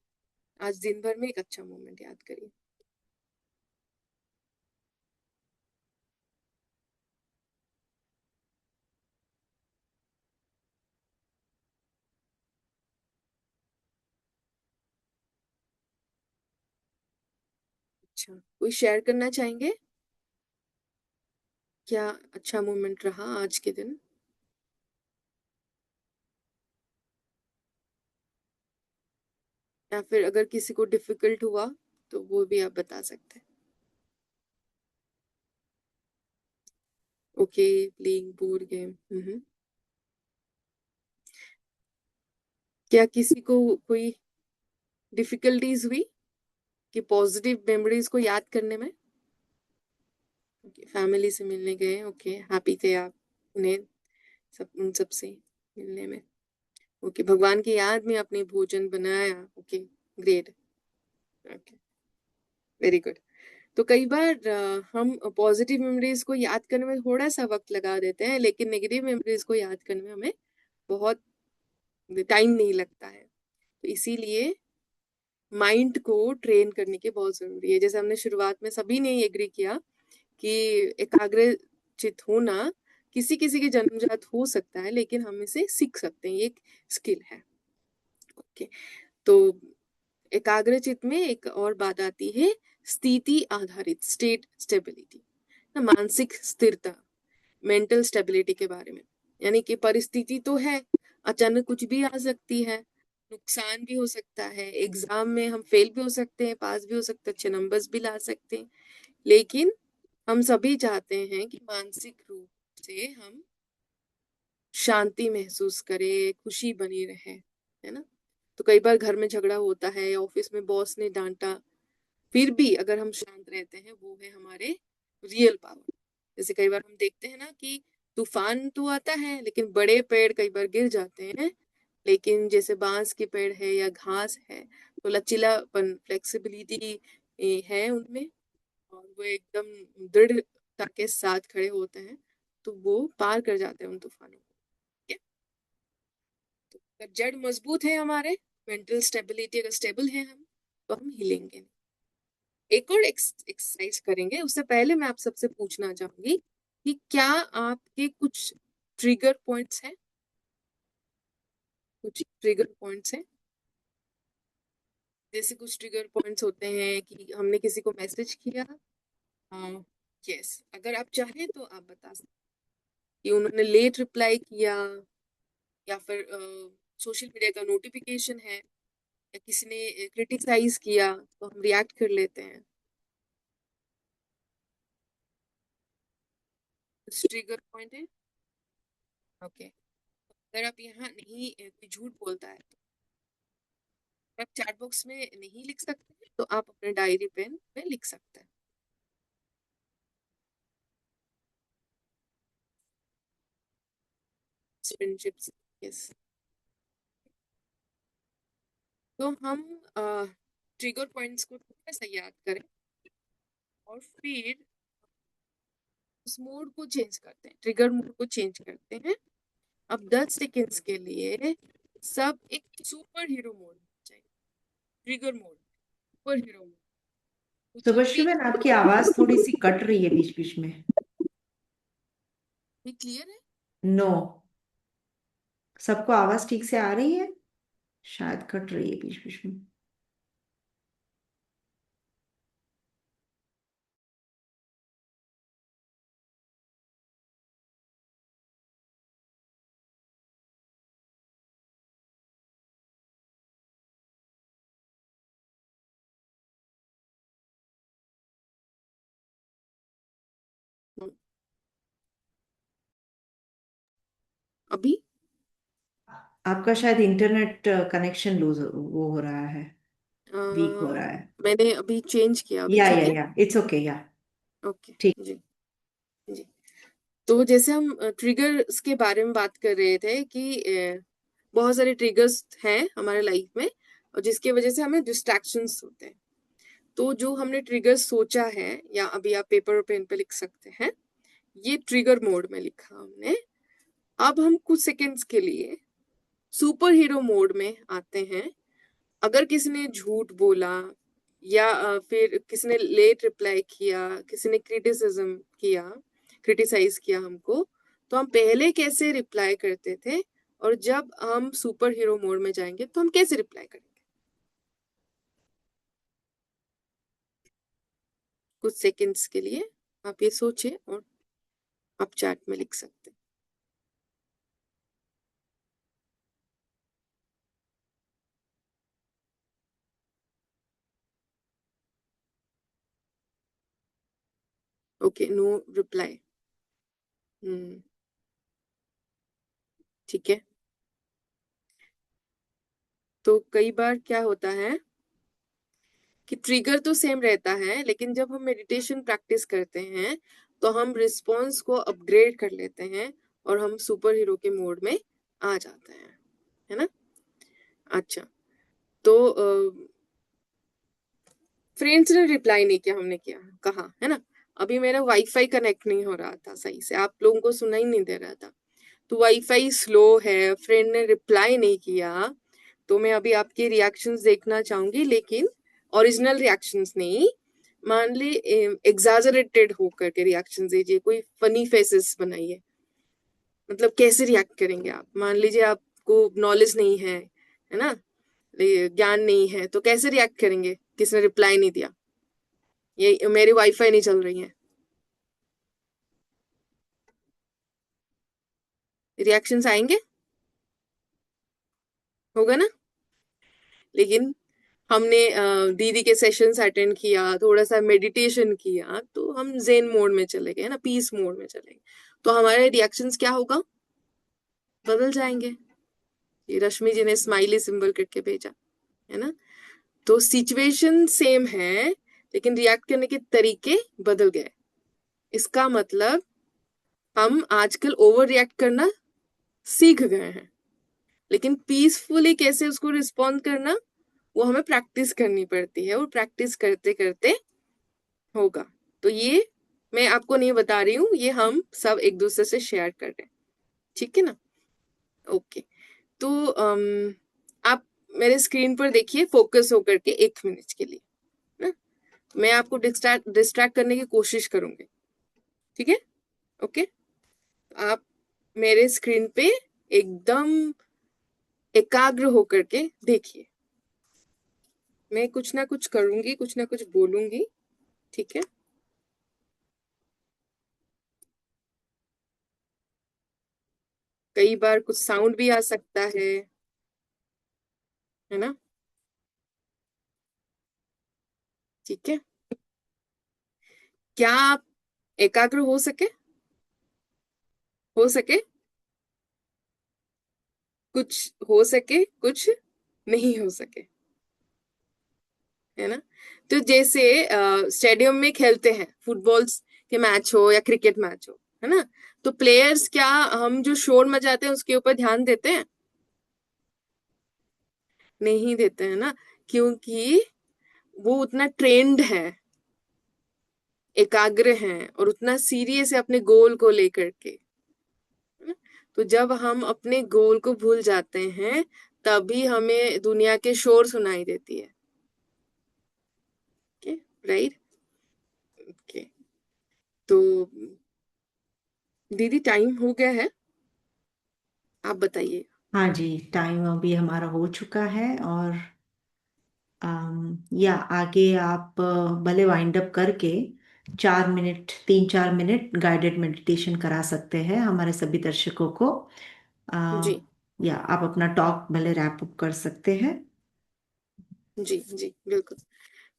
आज दिन भर में एक अच्छा मोमेंट याद करिए। अच्छा, कोई शेयर करना चाहेंगे क्या अच्छा मोमेंट रहा आज के दिन? या फिर अगर किसी को डिफिकल्ट हुआ तो वो भी आप बता सकते हैं। Okay, playing board game. क्या किसी को कोई डिफिकल्टीज हुई कि पॉजिटिव मेमोरीज को याद करने में? ओके, फैमिली से मिलने गए, ओके, हैप्पी थे आप उन्हें, सब उन सब से मिलने में। ओके, भगवान की याद में आपने भोजन बनाया, okay, great, okay, very good. तो कई बार हम पॉजिटिव मेमोरीज को याद करने में थोड़ा सा वक्त लगा देते हैं, लेकिन नेगेटिव मेमोरीज को याद करने में हमें बहुत टाइम नहीं लगता है। तो इसीलिए माइंड को ट्रेन करने की बहुत जरूरी है। जैसे हमने शुरुआत में सभी ने एग्री किया कि एकाग्रचित होना किसी किसी के जन्मजात हो सकता है, लेकिन हम इसे सीख सकते हैं, ये एक स्किल है। ओके, तो एकाग्रचित में एक और बात आती है, स्थिति आधारित, स्टेट स्टेबिलिटी मानसिक स्थिरता, मेंटल स्टेबिलिटी के बारे में। यानी कि परिस्थिति तो है, अचानक कुछ भी आ सकती है, नुकसान भी हो सकता है, एग्जाम में हम फेल भी हो सकते हैं, पास भी हो सकते हैं, अच्छे नंबर्स भी ला सकते हैं, लेकिन हम सभी चाहते हैं कि मानसिक रूप से हम शांति महसूस करें, खुशी बनी रहे, है ना। तो कई बार घर में झगड़ा होता है, ऑफिस में बॉस ने डांटा, फिर भी अगर हम शांत रहते हैं, वो है हमारे रियल पावर। जैसे कई बार हम देखते हैं ना कि तूफान तो आता है, लेकिन बड़े पेड़ कई बार गिर जाते हैं, लेकिन जैसे बांस के पेड़ है या घास है, तो लचीलापन, फ्लेक्सिबिलिटी है उनमें, और वो एकदम दृढ़ता के साथ खड़े होते हैं, तो वो पार कर जाते हैं उन तूफानों को। ठीक है? तो अगर जड़ मजबूत है हमारे, मेंटल स्टेबिलिटी अगर स्टेबल है हम, तो हम हिलेंगे नहीं। एक और एक्सरसाइज करेंगे, उससे पहले मैं आप सबसे पूछना चाहूंगी कि क्या आपके कुछ ट्रिगर पॉइंट्स हैं? कुछ ट्रिगर पॉइंट्स हैं? जैसे कुछ ट्रिगर पॉइंट्स होते हैं कि हमने किसी को मैसेज किया, यस, अगर आप चाहें तो आप बता सकते हैं कि उन्होंने लेट रिप्लाई किया, या फिर सोशल मीडिया का नोटिफिकेशन है, या किसी ने क्रिटिसाइज किया, तो हम रिएक्ट कर लेते हैं। ट्रिगर पॉइंट है। ओके, अगर आप यहाँ नहीं कोई झूठ बोलता है, तो आप चैट बॉक्स में नहीं लिख सकते हैं, तो आप अपने डायरी पेन में लिख सकते हैं। Friendships, yes. तो हम ट्रिगर पॉइंट्स को थोड़ा सा याद करें, और फिर उस मोड को चेंज करते हैं, ट्रिगर मोड को चेंज करते हैं। अब 10 सेकेंड्स के लिए सब एक सुपर हीरो मोड में जाएंगे, trigger mode, super hero mode. तो जब भी सुबह आपकी आवाज थोड़ी सी कट रही है बीच बीच में। क्लियर है? नो, सबको आवाज ठीक से आ रही है, शायद कट रही है बीच बीच में। अभी आपका शायद इंटरनेट कनेक्शन लूज वो हो रहा है, वीक हो रहा है। मैंने अभी चेंज किया, अभी ठीक है? या इट्स ओके, या ओके ठीक। जी। जी, तो जैसे हम ट्रिगर्स के बारे में बात कर रहे थे कि बहुत सारे ट्रिगर्स हैं हमारे लाइफ में, और जिसकी वजह से हमें डिस्ट्रैक्शंस होते हैं। तो जो हमने ट्रिगर्स सोचा है, या अभी आप पेपर और पेन पे लिख सकते हैं, ये ट्रिगर मोड में लिखा हमने। अब हम कुछ सेकंड्स के लिए सुपर हीरो मोड में आते हैं। अगर किसी ने झूठ बोला, या फिर किसी ने लेट रिप्लाई किया, किसी ने क्रिटिसिज्म किया, क्रिटिसाइज किया हमको, तो हम पहले कैसे रिप्लाई करते थे, और जब हम सुपर हीरो मोड में जाएंगे तो हम कैसे रिप्लाई करेंगे? कुछ सेकंड्स के लिए आप ये सोचिए, और आप चैट में लिख सकते हैं। Okay, no reply. ठीक है। तो कई बार क्या होता है कि ट्रिगर तो सेम रहता है, लेकिन जब हम मेडिटेशन प्रैक्टिस करते हैं, तो हम रिस्पॉन्स को अपग्रेड कर लेते हैं, और हम सुपर हीरो के मोड में आ जाते हैं, है ना। अच्छा, तो फ्रेंड्स ने रिप्लाई नहीं किया, हमने किया, कहा, है ना। अभी मेरा वाईफाई कनेक्ट नहीं हो रहा था सही से, आप लोगों को सुनाई नहीं दे रहा था, तो वाईफाई स्लो है, फ्रेंड ने रिप्लाई नहीं किया, तो मैं अभी आपके रिएक्शंस देखना चाहूंगी, लेकिन ओरिजिनल रिएक्शंस नहीं। मान ली एग्जैजरेटेड होकर के रिएक्शंस दीजिए, कोई फनी फेसेस बनाइए। मतलब कैसे रिएक्ट करेंगे आप? मान लीजिए आपको नॉलेज नहीं है ना, ज्ञान नहीं है, तो कैसे रिएक्ट करेंगे? किसने रिप्लाई नहीं दिया, ये मेरी वाईफाई नहीं चल रही है, रिएक्शंस आएंगे, होगा ना? लेकिन हमने दीदी के सेशंस अटेंड किया, थोड़ा सा मेडिटेशन किया, तो हम जेन मोड में चले गए ना, पीस मोड में चले गए, तो हमारे रिएक्शंस क्या होगा? बदल जाएंगे। ये रश्मि जी ने स्माइली सिंबल करके भेजा है ना। तो सिचुएशन सेम है, लेकिन रिएक्ट करने के तरीके बदल गए। इसका मतलब हम आजकल ओवर रिएक्ट करना सीख गए हैं, लेकिन पीसफुली कैसे उसको रिस्पॉन्ड करना, वो हमें प्रैक्टिस करनी पड़ती है, और प्रैक्टिस करते करते होगा। तो ये मैं आपको नहीं बता रही हूँ, ये हम सब एक दूसरे से शेयर कर रहे हैं, ठीक है ना? ओके। तो आप मेरे स्क्रीन पर देखिए, फोकस होकर के 1 मिनट के लिए ना। मैं आपको डिस्ट्रैक्ट करने की कोशिश करूंगी, ठीक है? ओके। आप मेरे स्क्रीन पे एकदम एकाग्र होकर के देखिए। मैं कुछ ना कुछ करूंगी, कुछ ना कुछ बोलूंगी, ठीक है? कई बार कुछ साउंड भी आ सकता है ना? ठीक है। क्या आप एकाग्र हो सके, कुछ हो सके, कुछ नहीं हो सके, है ना? तो जैसे स्टेडियम में खेलते हैं, फुटबॉल के मैच हो या क्रिकेट मैच हो, है ना? तो प्लेयर्स क्या, हम जो शोर मचाते हैं उसके ऊपर ध्यान देते हैं? नहीं देते हैं ना, क्योंकि वो उतना ट्रेंड है, एकाग्र हैं, और उतना सीरियस है अपने गोल को लेकर के, है ना? तो जब हम अपने गोल को भूल जाते हैं, तभी हमें दुनिया के शोर सुनाई देती है। Okay, right. ओके। तो दीदी टाइम हो गया है, आप बताइए। हाँ जी, टाइम अभी हमारा हो चुका है। और या आगे आप भले वाइंड अप करके 4 मिनट, 3-4 मिनट गाइडेड मेडिटेशन करा सकते हैं हमारे सभी दर्शकों को। आ, जी या आप अपना टॉक भले रैप अप कर सकते हैं। जी जी, बिल्कुल।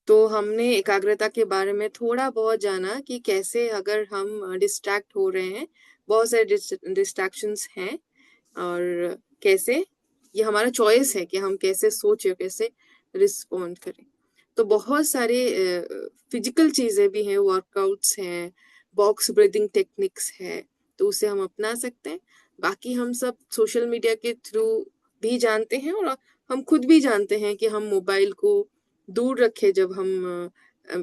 तो हमने एकाग्रता के बारे में थोड़ा बहुत जाना कि कैसे अगर हम डिस्ट्रैक्ट हो रहे हैं, बहुत सारे डिस्ट्रैक्शंस हैं, और कैसे ये हमारा चॉइस है कि हम कैसे सोचे, कैसे रिस्पॉन्ड करें। तो बहुत सारे फिजिकल चीजें भी हैं, वर्कआउट्स हैं, बॉक्स ब्रीदिंग टेक्निक्स है, तो उसे हम अपना सकते हैं। बाकी हम सब सोशल मीडिया के थ्रू भी जानते हैं, और हम खुद भी जानते हैं कि हम मोबाइल को दूर रखें जब हम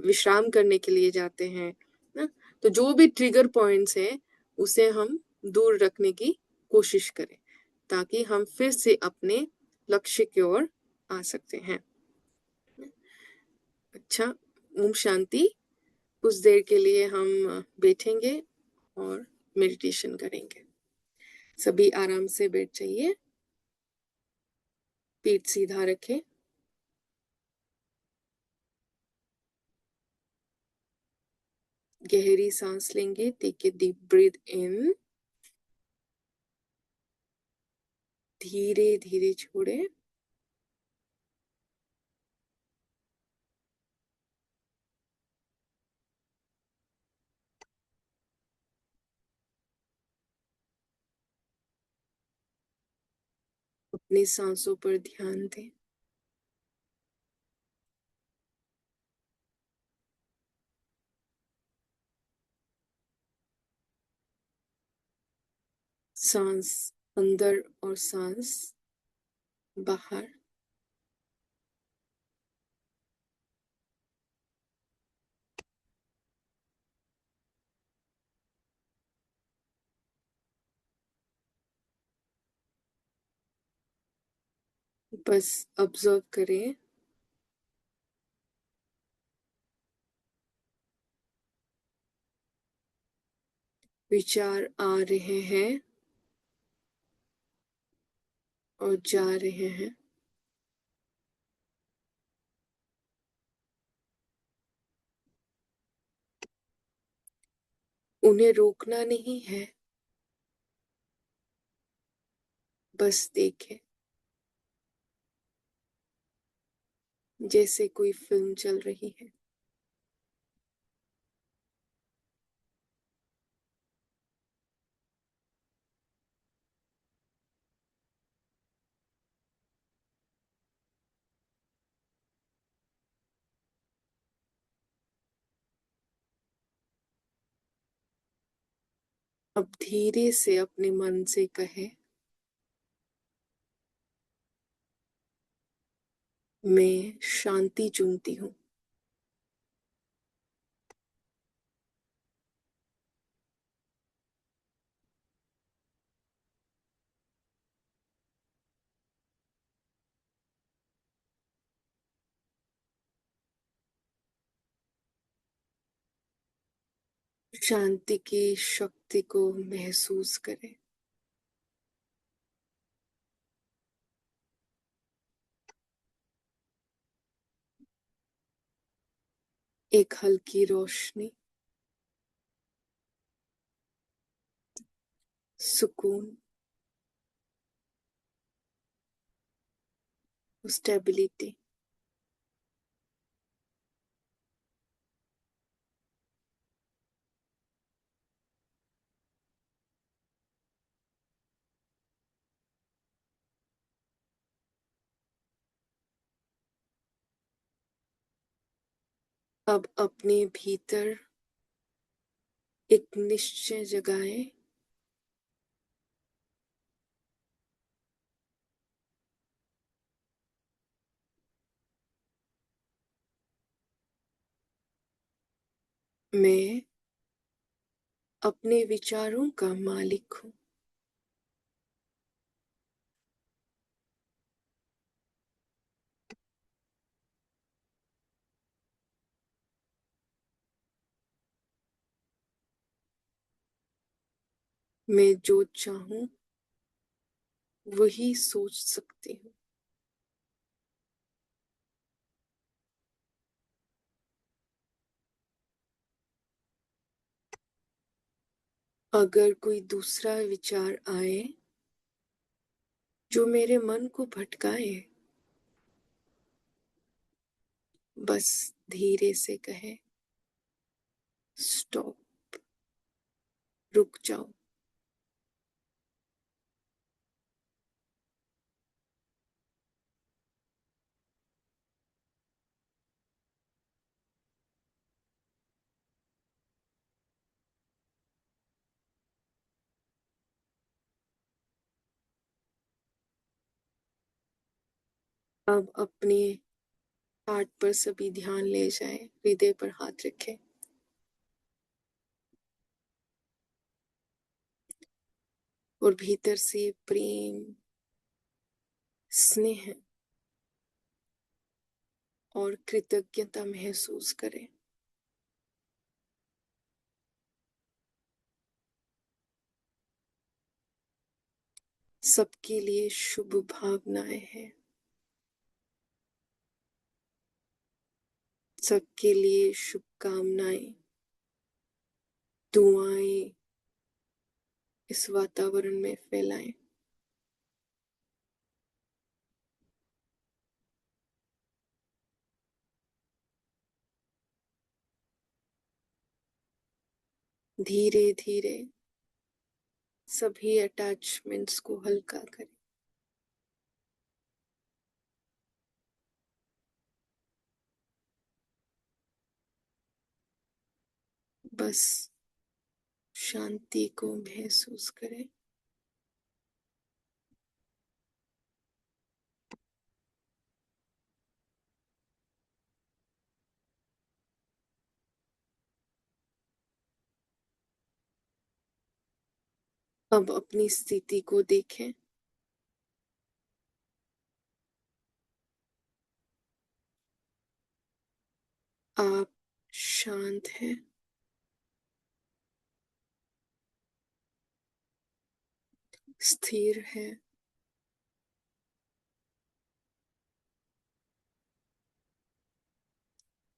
विश्राम करने के लिए जाते हैं ना। तो जो भी ट्रिगर पॉइंट्स हैं, उसे हम दूर रखने की कोशिश करें, ताकि हम फिर से अपने लक्ष्य की ओर आ सकते हैं। अच्छा, ओम शांति। कुछ देर के लिए हम बैठेंगे और मेडिटेशन करेंगे। सभी आराम से बैठ जाइए, पीठ सीधा रखें, गहरी सांस लेंगे। टेक ए डीप ब्रीथ इन, धीरे धीरे छोड़े। अपनी सांसों पर ध्यान दें। सांस अंदर और सांस बाहर। बस ऑब्जर्व करें, विचार आ रहे हैं और जा रहे हैं। उन्हें रोकना नहीं है, बस देखें जैसे कोई फिल्म चल रही है। अब धीरे से अपने मन से कहे, मैं शांति चुनती हूँ। शांति की शक्ति को महसूस करें। एक हल्की रोशनी, सुकून, स्टेबिलिटी। अब अपने भीतर एक निश्चय जगाएं, मैं अपने विचारों का मालिक हूँ। मैं जो चाहूं वही सोच सकती हूँ। अगर कोई दूसरा विचार आए जो मेरे मन को भटकाए, बस धीरे से कहे, स्टॉप, रुक जाओ। अब अपने हार्ट पर सभी ध्यान ले जाएं, हृदय पर हाथ रखें और भीतर से प्रेम, स्नेह और कृतज्ञता महसूस करें। सबके लिए शुभ भावनाएं हैं, सबके लिए शुभकामनाएं, दुआएं इस वातावरण में फैलाएं। धीरे धीरे सभी अटैचमेंट्स को हल्का करें। बस शांति को महसूस करें। अब अपनी स्थिति को देखें। आप शांत हैं, स्थिर हैं,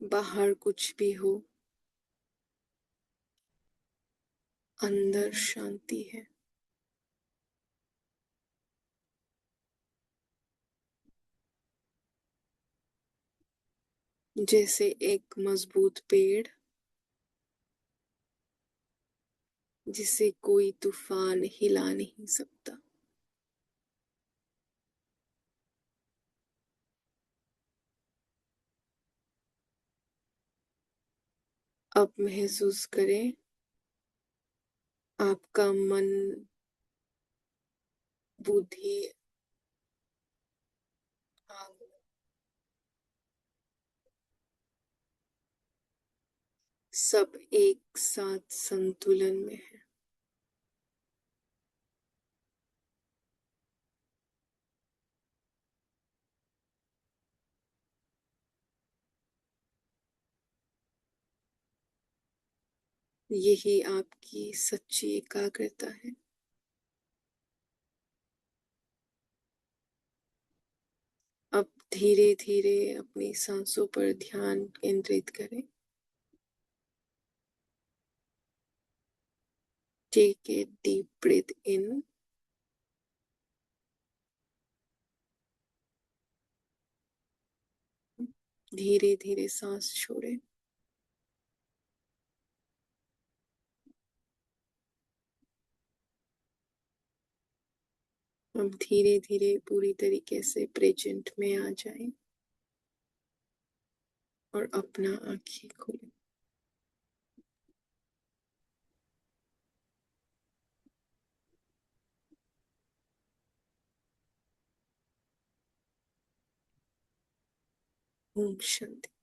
बाहर कुछ भी हो, अंदर शांति है। जैसे एक मजबूत पेड़ जिसे कोई तूफान हिला नहीं सकता। अब महसूस करें आपका मन, बुद्धि, आत्मा सब एक साथ संतुलन में है। यही आपकी सच्ची एकाग्रता है। अब धीरे धीरे अपनी सांसों पर ध्यान केंद्रित करें। टेक ए डीप ब्रीथ इन, धीरे धीरे सांस छोड़ें। अब धीरे धीरे पूरी तरीके से प्रेजेंट में आ जाएं और अपना आंखें खोलें। ओम शांति।